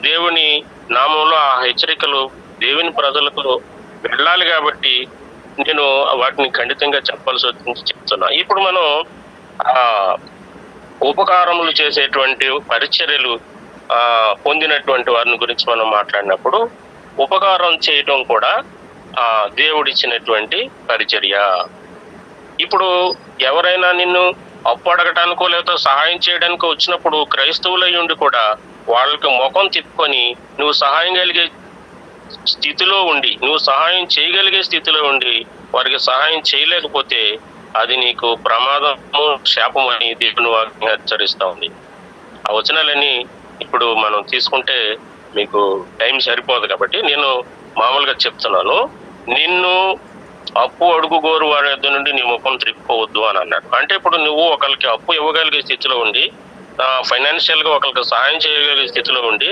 దేవుని నామంలో ఆ హెచ్చరికలు దేవుని ప్రజలకు వెళ్ళాలి కాబట్టి నేను వాటిని ఖండితంగా చెప్పాల్సి వచ్చింది చెప్తున్నా. ఇప్పుడు మనం ఉపకారములు చేసేటువంటి పరిచర్యలు పొందినటువంటి వారిని గురించి మనం మాట్లాడినప్పుడు, ఉపకారం చేయడం కూడా దేవుడిచ్చినటువంటి పరిచర్య. ఇప్పుడు ఎవరైనా నిన్ను అప్పు అడగటానికో లేకపోతే సహాయం చేయడానికో వచ్చినప్పుడు క్రైస్తవులై ఉండి కూడా వాళ్ళకి ముఖం తిప్పుకొని నువ్వు సహాయం కలిగే స్థితిలో ఉండి, నువ్వు సహాయం చేయగలిగే స్థితిలో ఉండి వారికి సహాయం చేయలేకపోతే అది నీకు ప్రమాదము, శాపము అని దేవుని వాక్యం హెచ్చరిస్తా ఉంది. ఆ వచనాలన్నీ ఇప్పుడు మనం తీసుకుంటే మీకు టైం సరిపోదు కాబట్టి నేను మామూలుగా చెప్తున్నాను. నిన్ను అప్పు అడుగుగోరు వారి యొద్ద నుండి నీ ముఖం త్రిప్పుకోవద్దు అని అన్నాడు. అంటే ఇప్పుడు నువ్వు ఒకరికి అప్పు ఇవ్వగలిగే స్థితిలో ఉండి, ఫైనాన్షియల్ గా ఒకరికి సహాయం చేయగలిగే స్థితిలో ఉండి,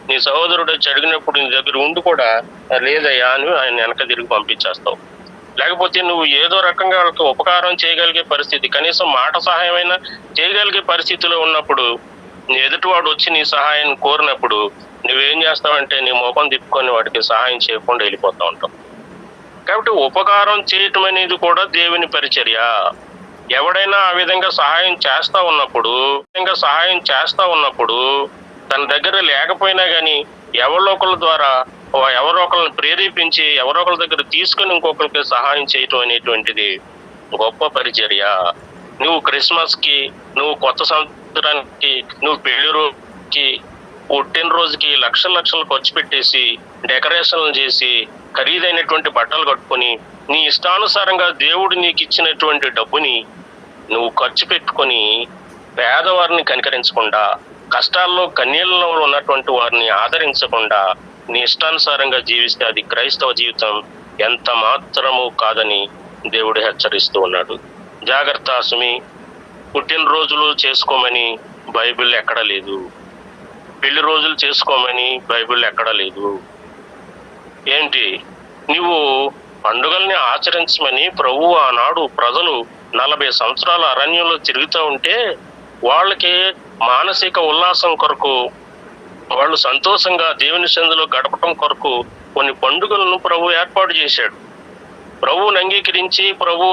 నీ సహోదరుడు వచ్చి అడిగినప్పుడు నీ దగ్గర ఉండి కూడా లేదయ్యా అని ఆయన వెనక తిరిగి పంపించేస్తావు. లేకపోతే నువ్వు ఏదో రకంగా వాళ్ళకి ఉపకారం చేయగలిగే పరిస్థితి, కనీసం మాట సహాయమైనా చేయగలిగే పరిస్థితిలో ఉన్నప్పుడు ఎదుటివాడు వచ్చి నీ సహాయం కోరినప్పుడు నువ్వేం చేస్తావంటే నీ ముఖం తిప్పుకొని వాడికి సహాయం చేయకుండా వెళ్ళిపోతా ఉంటావు. కాబట్టి ఉపకారం చేయటం అనేది కూడా దేవుని పరిచర్య. ఎవడైనా ఆ విధంగా సహాయం చేస్తా ఉన్నప్పుడు తన దగ్గర లేకపోయినా కానీ ఎవరో ఒకరి ద్వారా ఎవరో ఒకరిని ప్రేరేపించి ఎవరో ఒకరి దగ్గర తీసుకుని ఇంకొకరికి సహాయం చేయటం అనేటువంటిది గొప్ప పరిచర్య. నువ్వు క్రిస్మస్ కి, నువ్వు కొత్త సంవత్సరానికి, నువ్వు పెళ్లి రోజుకి, పుట్టినరోజుకి లక్షలు ఖర్చు పెట్టేసి డెకరేషన్లు చేసి ఖరీదైనటువంటి బట్టలు కట్టుకొని నీ ఇష్టానుసారంగా దేవుడు నీకు ఇచ్చినటువంటి డబ్బుని నువ్వు ఖర్చు పెట్టుకొని పేదవారిని కనికరించకుండా, కష్టాల్లో కన్నీళ్ళలో ఉన్నటువంటి వారిని ఆదరించకుండా నీ ఇష్టానుసారంగా జీవిస్తే అది క్రైస్తవ జీవితం ఎంత మాత్రము కాదని దేవుడు హెచ్చరిస్తూ ఉన్నాడు. జాగ్రత్త సుమి, పుట్టినరోజులు చేసుకోమని బైబిల్ ఎక్కడా లేదు, పెళ్లి రోజులు చేసుకోమని బైబిల్ ఎక్కడా లేదు. ఏంటి, నువ్వు పండుగల్ని ఆచరించమని ప్రభువు ఆనాడు ప్రజలు 40 సంవత్సరాల అరణ్యంలో తిరుగుతూ ఉంటే వాళ్ళకి మానసిక ఉల్లాసం కొరకు, వాళ్ళు సంతోషంగా దేవుని సందులో గడపటం కొరకు కొన్ని పండుగలను ప్రభు ఏర్పాటు చేశాడు. ప్రభువుని అంగీకరించి ప్రభు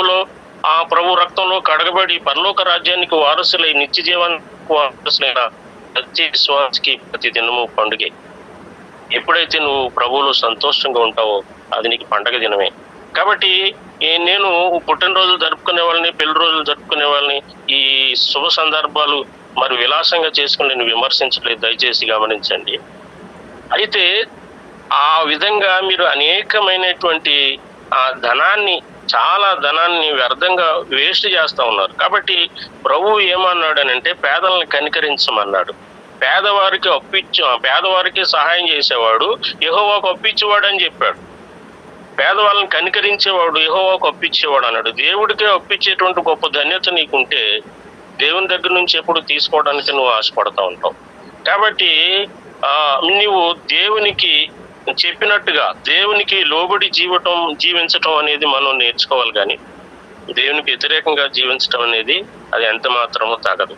రక్తంలో కడగబడి పరలోక రాజ్యానికి వారసులై నిత్య జీవానికి వారసులైన ప్రతి విశ్వాసికి ప్రతి దినము పండుగే. ఎప్పుడైతే నువ్వు ప్రభువులో సంతోషంగా ఉంటావో అది నీకు పండగ దినమే. కాబట్టి నేను పుట్టినరోజులు జరుపుకునే వాళ్ళని, పెళ్లి రోజులు జరుపుకునే వాళ్ళని, ఈ శుభ సందర్భాలు మరి విలాసంగా చేసుకుని నేను విమర్శించలేదు, దయచేసి గమనించండి. అయితే ఆ విధంగా మీరు అనేకమైనటువంటి ఆ చాలా ధనాన్ని వ్యర్థంగా వేస్ట్ చేస్తా ఉన్నారు. కాబట్టి ప్రభువు ఏమన్నాడనంటే పేదలను కనికరించమన్నాడు. పేదవారికి సహాయం చేసేవాడు యెహోవాకు అప్పిచ్చేవాడు అని చెప్పాడు. పేదవాళ్ళని కనికరించేవాడు యెహోవాకు అప్పిచ్చేవాడు అన్నాడు. దేవుడికే అప్పిచ్చేటువంటి గొప్ప ధన్యత నీకుంటే దేవుని దగ్గర నుంచి ఎప్పుడు తీసుకోవడానికి నువ్వు ఆశపడతా ఉంటావు. కాబట్టి నీవు దేవునికి చెప్పినట్టుగా దేవునికి లోబడి జీవించటం అనేది మనం నేర్చుకోవాలి. కానీ దేవునికి వ్యతిరేకంగా జీవించటం అనేది అది ఎంత మాత్రమూ తగదు.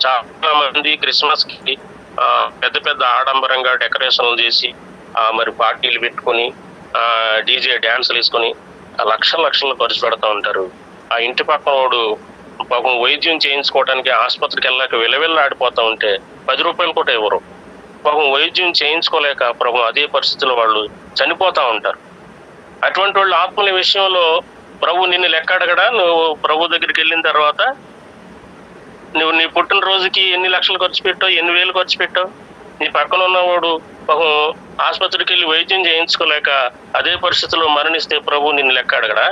చాలా మంది క్రిస్మస్ కి పెద్ద పెద్ద ఆడంబరంగా డెకరేషన్లు చేసి మరి పార్టీలు పెట్టుకొని డీజే డ్యాన్సులు వేసుకొని లక్షలు ఖర్చు పెడతా ఉంటారు. ఆ ఇంటి పక్కన వాడు పాపం వైద్యం చేయించుకోవడానికి ఆసుపత్రికి వెళ్ళాక విలవిల్లాడిపోతా ఉంటే 10 రూపాయలు కూడా ఇవ్వరు. పాపం వైద్యం చేయించుకోలేక ప్రభు అదే పరిస్థితుల్లో వాళ్ళు చనిపోతా ఉంటారు. అటువంటి వాళ్ళు ఆత్మల విషయంలో ప్రభు నిన్ను లెక్క అడగడా? నువ్వు ప్రభు దగ్గరికి వెళ్ళిన తర్వాత నువ్వు నీ పుట్టినరోజుకి ఎన్ని లక్షలు ఖర్చు పెట్టావు, ఎన్ని వేలు ఖర్చు పెట్టావు? నీ పక్కన ఉన్నవాడు పాపం ఆసుపత్రికి వెళ్ళి వైద్యం చేయించుకోలేక అదే పరిస్థితుల్లో మరణిస్తే ప్రభు నిన్ను లెక్క అడగడా?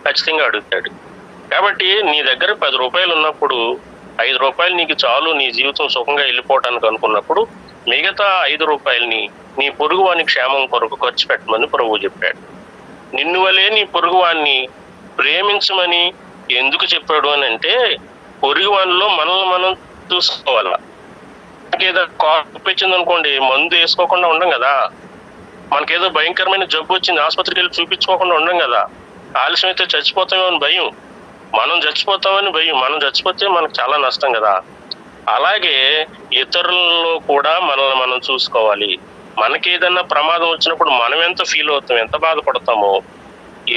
ఖచ్చితంగా అడుగుతాడు. కాబట్టి నీ దగ్గర 10 రూపాయలు ఉన్నప్పుడు 5 రూపాయలు నీకు చాలు నీ జీవితం సుఖంగా వెళ్ళిపోవటానికి అనుకున్నప్పుడు మిగతా 5 రూపాయలని నీ పొరుగువాని క్షేమం కొరకు ఖర్చు పెట్టమని ప్రభువు చెప్పాడు. నిన్ను వలే నీ పొరుగువాన్ని ప్రేమించమని ఎందుకు చెప్పాడు అని అంటే, పొరుగువానిలో మనల్ని మనం చూసుకోవాలా. మనకేదో కాపు వచ్చింది అనుకోండి, మందు వేసుకోకుండా ఉండం కదా. మనకేదో భయంకరమైన జబ్బు వచ్చింది, ఆసుపత్రికి వెళ్ళి చూపించుకోకుండా ఉండం కదా. ఆలస్యం అయితే చచ్చిపోతామని భయం, మనం చచ్చిపోతామని భయం. మనం చచ్చిపోతే మనకు చాలా నష్టం కదా. అలాగే ఇతరులలో కూడా మనల్ని మనం చూసుకోవాలి. మనకి ఏదన్నా ప్రమాదం వచ్చినప్పుడు మనం ఎంత ఫీల్ అవుతాం, ఎంత బాధపడతామో,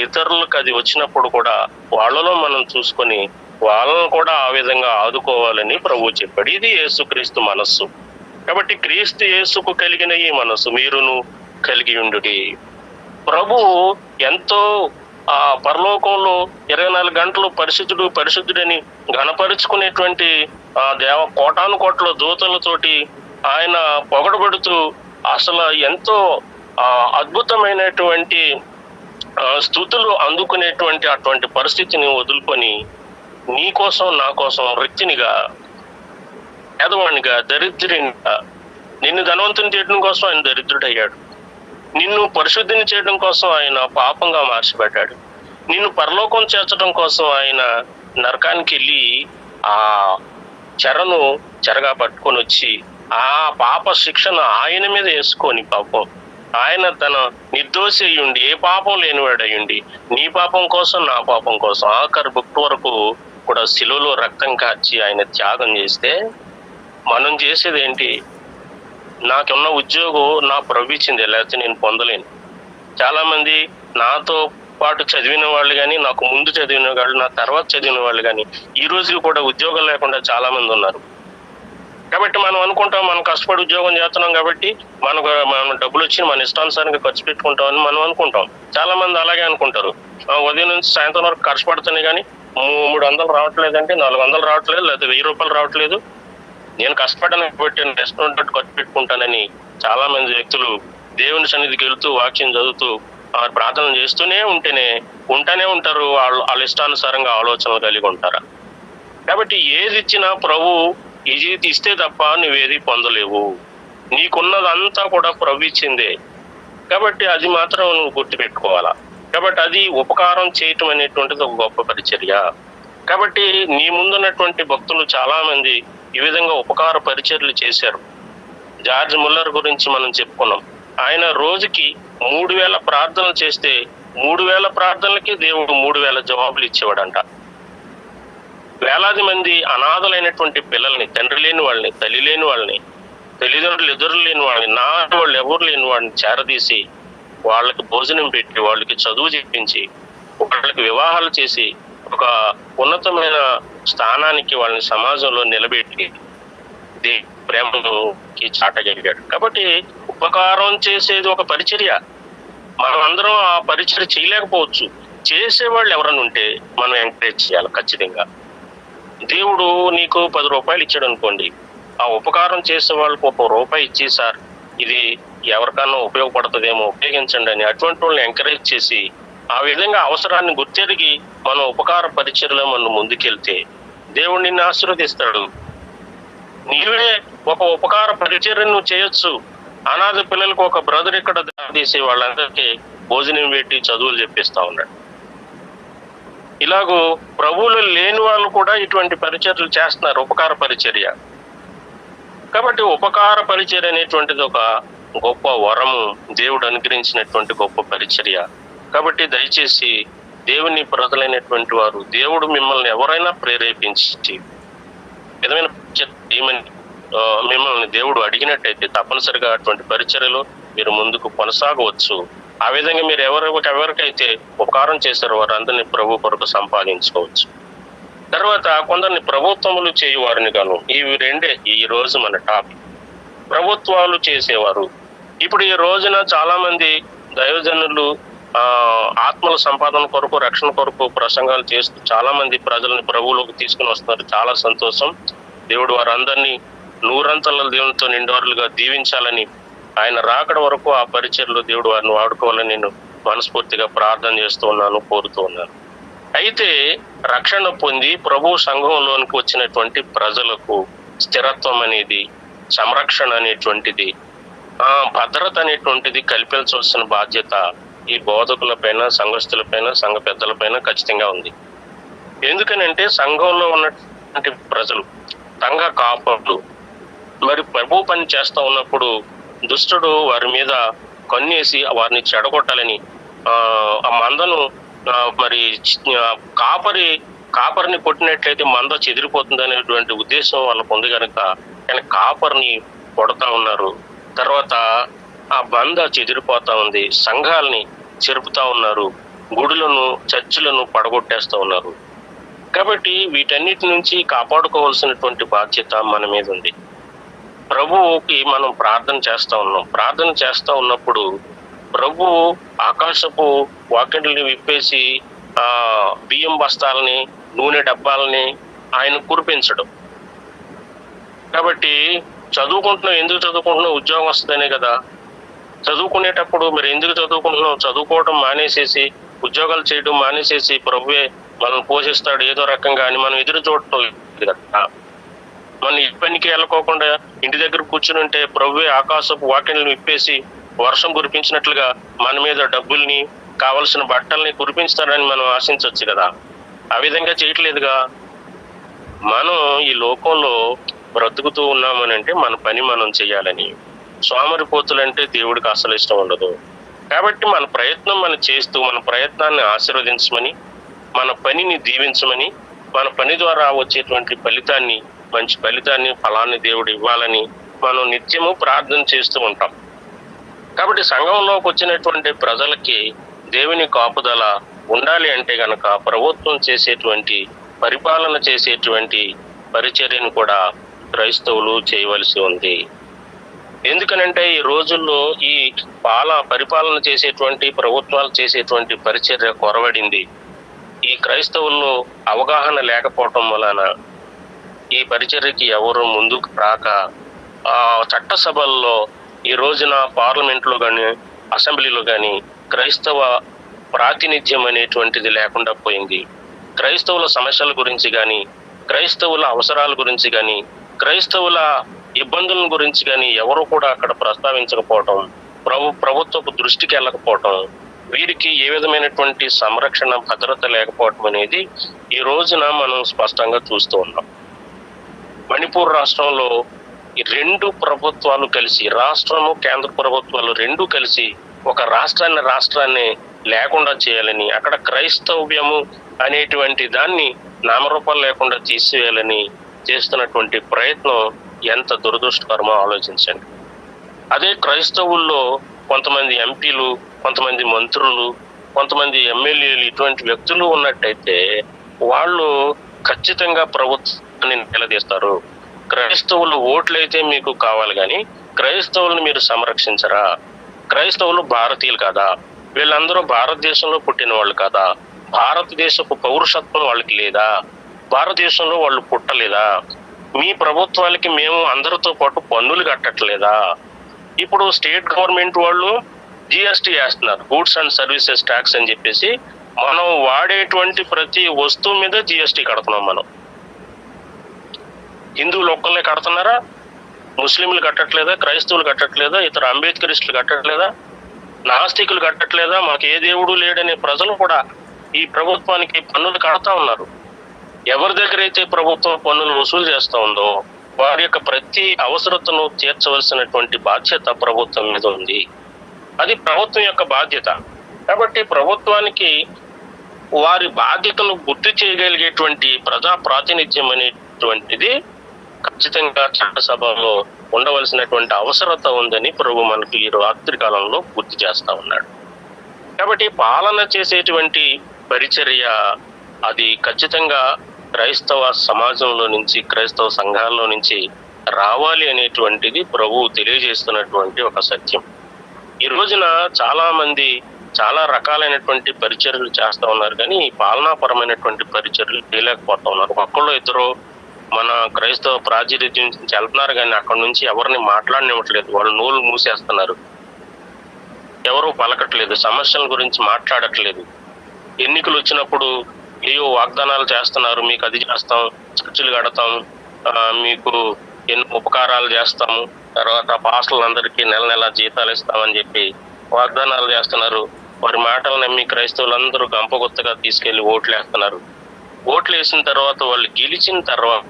ఇతరులకు అది వచ్చినప్పుడు కూడా వాళ్ళలో మనం చూసుకొని వాళ్ళను కూడా ఆ విధంగా ఆదుకోవాలని ప్రభువు చెప్పాడు. ఇది యేసుక్రీస్తు మనస్సు. కాబట్టి క్రీస్తు యేసుకు కలిగిన ఈ మనస్సు మీరును కలిగి ఉండుడి. ప్రభువు ఎంతో పరలోకంలో 24 గంటలు పరిశుద్ధుడని ఘనపరుచుకునేటువంటి కోటాను కోట్ల దూతలతోటి ఆయన పొగడబడుతూ అసలు ఎంతో అద్భుతమైనటువంటి స్థుతులు అందుకునేటువంటి అటువంటి పరిస్థితిని వదులుకొని నీ కోసం నా కోసం వ్యక్తినిగా, పేదవాణిగా, దరిద్రునిగా, నిన్ను ధనవంతుని చేయడం కోసం ఆయన దరిద్రుడయ్యాడు. నిన్ను పరిశుద్ధిని చేయడం కోసం ఆయన పాపంగా మార్చిపెట్టాడు. నిన్ను పరలోకం చేర్చడం కోసం ఆయన నరకానికి వెళ్ళి ఆ చెరగా పట్టుకొని వచ్చి ఆ పాప శిక్షను ఆయన మీద వేసుకొని పాపం ఆయన తన నిర్దోషి అయ్యుండి, ఏ పాపం లేనివాడు అయ్యుండి, నీ పాపం కోసం నా పాపం కోసం ఆఖరి భక్తి వరకు కూడా శిలువలో రక్తం కార్చి ఆయన త్యాగం చేస్తే మనం చేసేది ఏంటి? నాకున్న ఉద్యోగం నా ప్రభు ఇచ్చింది, లేకపోతే నేను పొందలేను. చాలా మంది నాతో పాటు చదివిన వాళ్ళు కానీ, నాకు ముందు చదివిన వాళ్ళు, నా తర్వాత చదివిన వాళ్ళు కానీ ఈ రోజుకి కూడా ఉద్యోగం లేకుండా చాలా మంది ఉన్నారు. కాబట్టి మనం అనుకుంటాం మనం కష్టపడి ఉద్యోగం చేస్తున్నాం కాబట్టి మనం డబ్బులు వచ్చి మన ఇష్టానుసారంగా ఖర్చు పెట్టుకుంటామని మనం అనుకుంటాం. చాలా మంది అలాగే అనుకుంటారు. ఉదయం నుంచి సాయంత్రం వరకు ఖర్చు పడుతున్నాయి కానీ 300 రావట్లేదంటే, 400 రావట్లేదు, లేకపోతే 1000 రూపాయలు రావట్లేదు, నేను కష్టపడ్డాను కాబట్టి నేను రెస్టారెంట్ ఖర్చు పెట్టుకుంటానని చాలా మంది వ్యక్తులు దేవుని సన్నిధికి వెళ్తూ వాక్యం చదువుతూ ప్రార్థన చేస్తూనే ఉంటానే ఉంటారు. వాళ్ళ ఇష్టానుసారంగా ఆలోచనలు కలిగి ఉంటారు. కాబట్టి ఏది ఇచ్చినా ప్రభు ఇది ఇస్తే తప్ప నువ్వేది పొందలేవు. నీకున్నదంతా కూడా ప్రభు ఇచ్చిందే. కాబట్టి అది మాత్రం నువ్వు గుర్తుపెట్టుకోవాలా. కాబట్టి అది ఉపకారం చేయటం అనేటువంటిది ఒక గొప్ప పరిచర్య. కాబట్టి నీ ముందున్నటువంటి భక్తులు చాలా మంది ఈ విధంగా ఉపకార పరిచర్యలు చేశారు. జార్జ్ ముల్లర్ గురించి మనం చెప్పుకున్నాం. ఆయన రోజుకి 3000 ప్రార్థనలు చేస్తే 3000 ప్రార్థనలకి దేవుడు 3000 జవాబులు ఇచ్చేవాడంట. వేలాది మంది అనాథలైనటువంటి పిల్లల్ని, తండ్రి లేని వాళ్ళని, తల్లి లేని వాళ్ళని, తల్లిదండ్రులు ఎదురు లేని వాళ్ళని, వాళ్ళు ఎవరు లేని వాళ్ళని చేరదీసి వాళ్ళకి భోజనం పెట్టి, వాళ్ళకి చదువు చెప్పించి, వాళ్ళకి వివాహాలు చేసి ఒక ఉన్నతమైన స్థానానికి వాళ్ళని సమాజంలో నిలబెట్టి ప్రేమకి చాటగలిగాడు. కాబట్టి ఉపకారం చేసేది ఒక పరిచర్య. మనం అందరం ఆ పరిచర్య చేయలేకపోవచ్చు. చేసేవాళ్ళు ఎవరైనా ఉంటే మనం ఎంకరేజ్ చేయాలి ఖచ్చితంగా. దేవుడు నీకు 10 రూపాయలు ఇచ్చాడు అనుకోండి, ఆ ఉపకారం చేసే వాళ్ళకు 1 రూపాయి ఇచ్చి, సార్ ఇది ఎవరికన్నా ఉపయోగపడుతుందేమో ఉపయోగించండి అని అటువంటి వాళ్ళని ఎంకరేజ్ చేసి ఆ విధంగా అవసరాన్ని గుర్తెరిగి మనం ఉపకార పరిచర్యలో మనం ముందుకెళ్తే దేవుడు నిన్ను ఆశీర్వదిస్తాడు. నీవే ఒక ఉపకార పరిచర్య నువ్వు చేయొచ్చు. అనాథ పిల్లలకు ఒక బ్రదర్ ఇక్కడ తీసి వాళ్ళందరికీ భోజనం పెట్టి చదువులు చెప్పిస్తా ఉన్నాడు. ఇలాగూ ప్రభువులు లేని వాళ్ళు కూడా ఇటువంటి పరిచర్యలు చేస్తున్నారు, ఉపకార పరిచర్య. కాబట్టి ఉపకార పరిచర్య అనేటువంటిది ఒక గొప్ప వరము, దేవుడు అనుగ్రహించినటువంటి గొప్ప పరిచర్య. కాబట్టి దయచేసి దేవుని ప్రజలైనటువంటి వారు, దేవుడు మిమ్మల్ని ఎవరైనా ప్రేరేపించి విధమైన ఏమని మిమ్మల్ని దేవుడు అడిగినట్టయితే తప్పనిసరిగా అటువంటి పరిచర్యలో మీరు ముందుకు కొనసాగవచ్చు. ఆ విధంగా మీరు ఎవరికైతే ఉపకారం చేశారో వారందరినీ ప్రభు కొరకు సంపాదించుకోవచ్చు. తర్వాత కొందరిని ప్రభుత్వములు చేయువారిని గాను. ఇవి రెండే ఈ రోజు మన టాపిక్. ప్రభుత్వాలు చేసేవారు. ఇప్పుడు ఈ రోజున చాలా మంది దైవజనులు ఆత్మల సంపాదన కొరకు, రక్షణ కొరకు ప్రసంగాలు చేస్తూ చాలా మంది ప్రజల్ని ప్రభువులోకి తీసుకుని వస్తున్నారు. చాలా సంతోషం. దేవుడు వారందరినీ నూరంతల దేవునితో నిండువారులుగా దీవించాలని, ఆయన రాకడ వరకు ఆ పరిచర్యలో దేవుడు వారిని వాడుకోవాలని నేను మనస్ఫూర్తిగా ప్రార్థన చేస్తూ ఉన్నాను, కోరుతూ ఉన్నాను. అయితే రక్షణ పొంది ప్రభు సంఘంలోనికి వచ్చినటువంటి ప్రజలకు స్థిరత్వం అనేది, సంరక్షణ అనేటువంటిది, భద్రత అనేటువంటిది కల్పించవలసిన బాధ్యత ఈ బోధకులపైన, సంఘస్థులపైన, సంఘ పెద్దలపైన ఖచ్చితంగా ఉంది. ఎందుకనంటే సంఘంలో ఉన్నటువంటి ప్రజలు, సంఘ కాపరులు మరి ప్రభు పని చేస్తూ ఉన్నప్పుడు దుష్టుడు వారి మీద కన్నేసి వారిని చెడగొట్టాలని ఆ మందను మరి కాపరిని కొట్టినట్లయితే మంద చెదిరిపోతుంది అనేటువంటి ఉద్దేశం వాళ్ళకు ఉంది కనుక కానీ కాపరిని కొడతా ఉన్నారు. తర్వాత ఆ బంద చెదిరిపోతా ఉంది, సంఘాలని చెరుపుతా ఉన్నారు, గుడులను, చర్చిలను పడగొట్టేస్తూ ఉన్నారు. కాబట్టి వీటన్నిటి నుంచి కాపాడుకోవాల్సినటువంటి బాధ్యత మన మీద ఉంది. ప్రభువుకి మనం ప్రార్థన చేస్తూ ఉన్నాం. ప్రార్థన చేస్తూ ఉన్నప్పుడు ప్రభు ఆకాశపు వాకిళ్లని విప్పేసి బియ్యం బస్తాలని, నూనె డబ్బాలని ఆయన కురిపించడం. కాబట్టి చదువుకుంటున్నాం, ఎందుకు చదువుకుంటున్నాం? ఉద్యోగం వస్తుందనే కదా. చదువుకునేటప్పుడు మరి ఎందుకు చదువుకుంటున్నాం? చదువుకోవడం మానేసేసి, ఉద్యోగాలు చేయడం మానేసేసి ప్రభువే మనం పోషిస్తాడు ఏదో రకంగా అని మనం ఎదురు చూడటం లేదు కదా. మనం ఈ పనికి వెళ్ళకోకుండా ఇంటి దగ్గర కూర్చుని ఉంటే ప్రభువే ఆకాశపు వాకిళ్లను విప్పేసి వర్షం కురిపించినట్లుగా మన మీద డబ్బుల్ని, కావలసిన బట్టల్ని కురిపించుతాడని మనం ఆశించవచ్చు కదా. ఆ విధంగా చేయట్లేదుగా. మనం ఈ లోకంలో బ్రతుకుతూ ఉన్నామని అంటే మన పని మనం చేయాలని. సోమరిపోతులంటే దేవుడికి అసలు ఇష్టం ఉండదు. కాబట్టి మన ప్రయత్నం మనం చేస్తూ మన ప్రయత్నాన్ని ఆశీర్వదించమని, మన పనిని దీవించమని, మన పని ద్వారా వచ్చేటువంటి ఫలితాన్ని, మంచి ఫలితాన్ని, ఫలాన్ని దేవుడు ఇవ్వాలని మనం నిత్యము ప్రార్థన చేస్తూ ఉంటాం. కాబట్టి సంఘంలోకి వచ్చినటువంటి ప్రజలకి దేవుని కాపుదల ఉండాలి అంటే గనక ప్రభుత్వం చేసేటువంటి, పరిపాలన చేసేటువంటి పరిచర్యను కూడా క్రైస్తవులు చేయవలసి ఉంది. ఎందుకనంటే ఈ రోజుల్లో ఈ పరిపాలన చేసేటువంటి, ప్రభుత్వాలు చేసేటువంటి పరిచర్య కొరవడింది. ఈ క్రైస్తవుల్లో అవగాహన లేకపోవటం వలన ఈ పరిచర్యకి ఎవరు ముందుకు రాక చట్టసభల్లో ఈ రోజున పార్లమెంట్లో కానీ, అసెంబ్లీలో కానీ క్రైస్తవ ప్రాతినిధ్యం అనేటువంటిది లేకుండా పోయింది. క్రైస్తవుల సమస్యల గురించి కానీ, క్రైస్తవుల అవసరాల గురించి కానీ, క్రైస్తవుల ఇబ్బందుల గురించి కానీ ఎవరు కూడా అక్కడ ప్రస్తావించకపోవటం, ప్రభుత్వపు దృష్టికి వెళ్ళకపోవటం, వీరికి ఏ విధమైనటువంటి సంరక్షణ, భద్రత లేకపోవటం అనేది ఈ రోజున మనం స్పష్టంగా చూస్తూ ఉన్నాం. మణిపూర్ రాష్ట్రంలో ఈ రెండు ప్రభుత్వాలు కలిసి, రాష్ట్రము, కేంద్ర ప్రభుత్వాలు రెండు కలిసి ఒక రాష్ట్రాన్ని లేకుండా చేయాలని, అక్కడ క్రైస్తవ్యము అనేటువంటి దాన్ని నామరూపాలు లేకుండా తీసివేయాలని చేస్తున్నటువంటి ప్రయత్నం ఎంత దురదృష్టకరమో ఆలోచించండి. అదే క్రైస్తవుల్లో కొంతమంది ఎంపీలు, కొంతమంది మంత్రులు, కొంతమంది ఎమ్మెల్యేలు, ఇటువంటి వ్యక్తులు ఉన్నట్టయితే వాళ్ళు ఖచ్చితంగా ప్రభుత్వాన్ని నిలదీస్తారు. క్రైస్తవులు ఓట్లయితే మీకు కావాలి కానీ క్రైస్తవులను మీరు సంరక్షించరా? క్రైస్తవులు భారతీయులు కదా? వీళ్ళందరూ భారతదేశంలో పుట్టిన వాళ్ళు కదా? భారతదేశపు పౌరుషత్వం వాళ్ళకి లేదా? భారతదేశంలో వాళ్ళు పుట్టలేదా? మీ ప్రభుత్వాలకి మేము అందరితో పాటు పన్నులు కట్టట్లేదా? ఇప్పుడు స్టేట్ గవర్నమెంట్ వాళ్ళు జిఎస్టీ వేస్తున్నారు, గూడ్స్ అండ్ సర్వీసెస్ ట్యాక్స్ అని చెప్పేసి. మనం వాడేటువంటి ప్రతి వస్తువు మీద జిఎస్టీ కడుతున్నాం. మనం హిందువులు ఒక్కళ్ళే కడుతున్నారా? ముస్లింలు కట్టట్లేదా? క్రైస్తవులు కట్టట్లేదా? ఇతర అంబేద్కరిస్టులు కట్టట్లేదా? నాస్తికులు కట్టట్లేదా? మాకు ఏ దేవుడు లేడనే ప్రజలు కూడా ఈ ప్రభుత్వానికి పన్నులు కడతా ఉన్నారు. ఎవరి దగ్గర అయితే ప్రభుత్వం పన్నులు వసూలు చేస్తూ ఉందో వారి యొక్క ప్రతి అవసరతను తీర్చవలసినటువంటి బాధ్యత ప్రభుత్వం మీద ఉంది. అది ప్రభుత్వం యొక్క బాధ్యత. కాబట్టి ప్రభుత్వానికి వారి బాధ్యతను గుర్తు చేయగలిగేటువంటి ప్రజా ప్రాతినిధ్యం అనేటువంటిది ఖచ్చితంగా చట్టసభలో ఉండవలసినటువంటి అవసరత ఉందని ప్రభు మనకి ఈ రాత్రి కాలంలో గుర్తు చేస్తా ఉన్నాడు. కాబట్టి పాలన చేసేటువంటి పరిచర్య అది ఖచ్చితంగా క్రైస్తవ సమాజంలో నుంచి, క్రైస్తవ సంఘాల్లో నుంచి రావాలి అనేటువంటిది ప్రభువు తెలియజేస్తున్నటువంటి ఒక సత్యం. ఈ రోజున చాలా మంది చాలా రకాలైనటువంటి పరిచర్యలు చేస్తా ఉన్నారు, కానీ ఈ పాలనాపరమైనటువంటి పరిచర్యలు చేయలేకపోతా ఉన్నారు. ఒక్కళ్ళు ఇద్దరు మన క్రైస్తవ ప్రాతినిధ్యం నుంచి వెళ్తున్నారు, కానీ అక్కడ నుంచి ఎవరిని మాట్లాడనివ్వట్లేదు. వాళ్ళు నోళ్ళు మూసేస్తున్నారు, ఎవరు పలకట్లేదు, సమస్యల గురించి మాట్లాడట్లేదు. ఎన్నికలు వచ్చినప్పుడు ఏవో వాగ్దానాలు చేస్తున్నారు, మీకు అది చేస్తాం, చర్చిలు కడతాం, మీకు ఎన్నో ఉపకారాలు చేస్తాము, తర్వాత పాస్టర్లందరికీ నెల నెల జీతాలు ఇస్తామని చెప్పి వాగ్దానాలు చేస్తున్నారు. వారి మాటలు నమ్మి క్రైస్తవులందరూ గంపగుత్తగా తీసుకెళ్లి ఓట్లు వేస్తున్నారు. ఓట్లు వేసిన తర్వాత వాళ్ళు గెలిచిన తర్వాత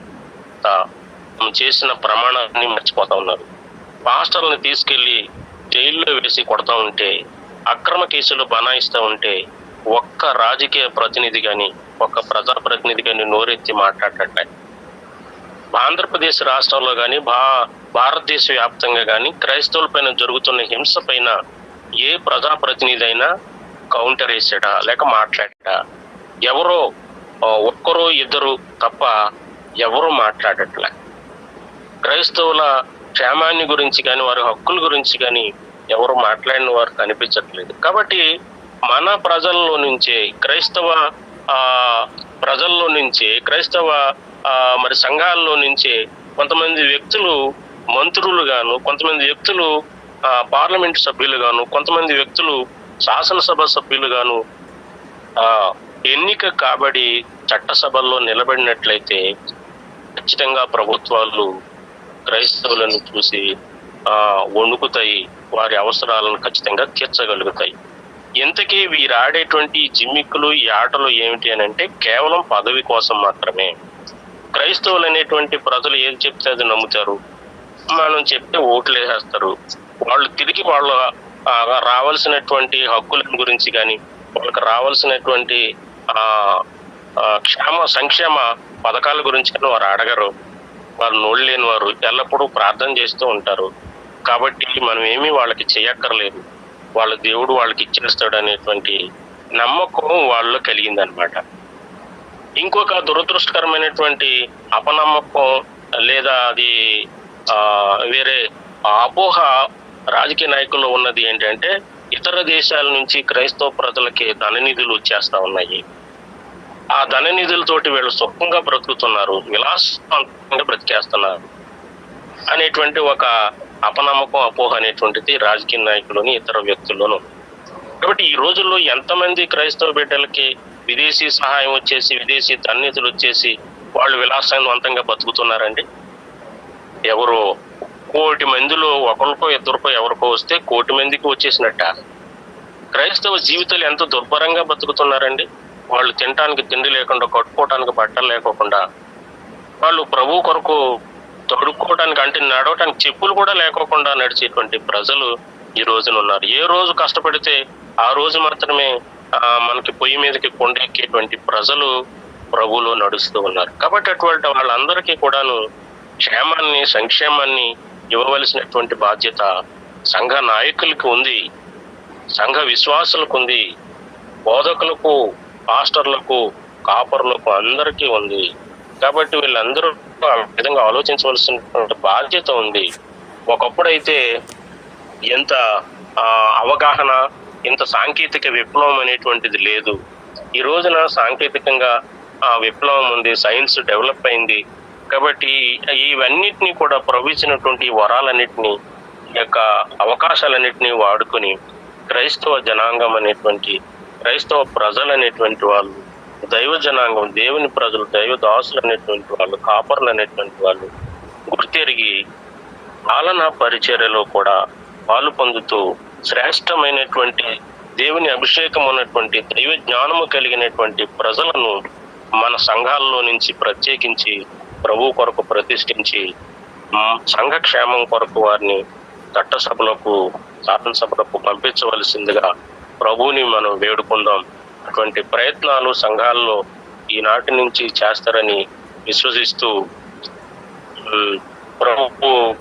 చేసిన ప్రమాణాన్ని మర్చిపోతా ఉన్నారు. పాస్టర్లను తీసుకెళ్లి జైల్లో వేసి కొడతా ఉంటే, అక్రమ కేసులు బనాయిస్తూ ఉంటే ఒక్క రాజకీయ ప్రతినిధి కానీ, ఒక్క ప్రజాప్రతినిధి కానీ నోరెత్తి మాట్లాడట్లే. ఆంధ్రప్రదేశ్ రాష్ట్రంలో కానీ, భారతదేశ వ్యాప్తంగా కానీ క్రైస్తవుల పైన జరుగుతున్న హింస పైన ఏ ప్రజాప్రతినిధి అయినా కౌంటర్ వేసాడా లేక మాట్లాడా? ఎవరో ఒక్కరో ఇద్దరు తప్ప ఎవరూ మాట్లాడట్లే. క్రైస్తవుల క్షేమాన్ని గురించి కానీ, వారి హక్కుల గురించి కానీ ఎవరు మాట్లాడిన వారు కనిపించట్లేదు. కాబట్టి మన ప్రజల్లో నుంచే, క్రైస్తవ ప్రజల్లో నుంచే, క్రైస్తవ మరి సంఘాల్లో నుంచే కొంతమంది వ్యక్తులు మంత్రులు గాను, కొంతమంది వ్యక్తులు పార్లమెంట్ సభ్యులు గాను, కొంతమంది వ్యక్తులు శాసనసభ సభ్యులు గాను ఎన్నిక కాబడి చట్టసభల్లో నిలబడినట్లయితే ఖచ్చితంగా ప్రభుత్వాలు క్రైస్తవులను చూసి వణుకుతాయి, వారి అవసరాలను ఖచ్చితంగా తీర్చగలుగుతాయి. ఇంతకీ వీరు ఆడేటువంటి జిమ్మిక్కులు, ఈ ఆటలు ఏమిటి అని అంటే కేవలం పదవి కోసం మాత్రమే. క్రైస్తవులు అనేటువంటి ప్రజలు ఏది చెప్తే అది నమ్ముతారు, మనం చెప్తే ఓట్లు వేసేస్తారు. వాళ్ళు తిరిగి వాళ్ళ రావాల్సినటువంటి హక్కుల గురించి కానీ, వాళ్ళకి రావాల్సినటువంటి సంక్షేమ పథకాల గురించి కానీ వారు అడగరు. వారు నోళ్ళు లేని వారు, ఎల్లప్పుడూ ప్రార్థన చేస్తూ ఉంటారు. కాబట్టి మనం ఏమీ వాళ్ళకి చేయక్కర్లేదు, వాళ్ళ దేవుడు వాళ్ళకి ఇచ్చేస్తాడు అనేటువంటి నమ్మకం వాళ్ళు కలిగిందనమాట. ఇంకొక దురదృష్టకరమైనటువంటి అపనమ్మకం లేదా అది వేరే అపోహ రాజకీయ నాయకుల్లో ఉన్నది ఏంటంటే, ఇతర దేశాల నుంచి క్రైస్తవ ప్రజలకి ధననిధులు వచ్చేస్తా ఉన్నాయి, ఆ ధననిధులతోటి వీళ్ళు సుఖంగా బ్రతుకుతున్నారు, విలాసంగా బ్రతికేస్తున్నారు అనేటువంటి ఒక అపనమ్మకం, అపోహ అనేటువంటిది రాజకీయ నాయకులని ఇతర వ్యక్తుల్లోనూ. కాబట్టి ఈ రోజుల్లో ఎంతమంది క్రైస్తవ బిడ్డలకి విదేశీ సహాయం వచ్చేసి, విదేశీ ధన్యతలు వచ్చేసి వాళ్ళు విలాసవంతంగా బతుకుతున్నారండి? ఎవరో 1,000,000 మందిలో ఒకరికో ఇద్దరికో ఎవరికో వస్తే 1,000,000 మందికి వచ్చేసినట్ట. క్రైస్తవ జీవితాలు ఎంత దుర్భరంగా బతుకుతున్నారండి. వాళ్ళు తినటానికి తిండి లేకుండా, కట్టుకోవటానికి బట్టలు లేకోకుండా, వాళ్ళు ప్రభు కొరకు తొడుక్కోవడానికి అంటే నడవటానికి చెప్పులు కూడా లేకోకుండా నడిచేటువంటి ప్రజలు ఈ రోజున ఉన్నారు. ఏ రోజు కష్టపడితే ఆ రోజు మాత్రమే మనకి పొయ్యి మీదకి కొండెక్కేటువంటి ప్రజలు ప్రభువులో నడుస్తూ ఉన్నారు. కాబట్టి అటువంటి వాళ్ళందరికీ కూడాను క్షేమాన్ని, సంక్షేమాన్ని ఇవ్వవలసినటువంటి బాధ్యత సంఘ నాయకులకు ఉంది, సంఘ విశ్వాసులకు ఉంది, బోధకులకు, పాస్టర్లకు, కాపర్లకు అందరికీ ఉంది. కాబట్టి వీళ్ళందరూ ఆ విధంగా ఆలోచించవలసినటువంటి బాధ్యత ఉంది. ఒకప్పుడైతే ఎంత అవగాహన, ఇంత సాంకేతిక విప్లవం అనేటువంటిది లేదు. ఈ రోజున సాంకేతికంగా విప్లవం ఉంది, సైన్స్ డెవలప్ అయింది. కాబట్టి ఇవన్నిటినీ కూడా ప్రవహించినటువంటి వరాలన్నిటినీ, ఈ యొక్క అవకాశాలన్నిటినీ వాడుకొని క్రైస్తవ జనాంగం అనేటువంటి, క్రైస్తవ ప్రజలు అనేటువంటి వాళ్ళు, దైవ జనాంగం, దేవుని ప్రజలు, దైవ దాసులు అనేటువంటి వాళ్ళు, కాపర్లు అనేటువంటి వాళ్ళు గుర్తెరిగి పాలనా పరిచర్యలో కూడా పాలు పొందుతూ శ్రేష్టమైనటువంటి దేవుని అభిషేకం ఉన్నటువంటి దైవ జ్ఞానము కలిగినటువంటి ప్రజలను మన సంఘాల్లో నుంచి ప్రత్యేకించి ప్రభు కొరకు ప్రతిష్ఠించి సంఘక్షేమం కొరకు వారిని చట్టసభలకు శాసనసభలకు పంపించవలసిందిగా ప్రభువుని మనం వేడుకుందాం. అటువంటి ప్రయత్నాలు సంఘాల్లో ఈనాటి నుంచి చేస్తారని విశ్వసిస్తూ ప్రభు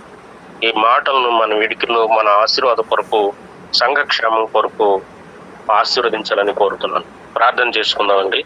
ఈ మాటలను మన విడికిలో మన ఆశీర్వాద కొరకు సంఘక్షేమం కొరకు ఆశీర్వదించాలని కోరుతున్నాను. ప్రార్థన చేసుకుందామండి.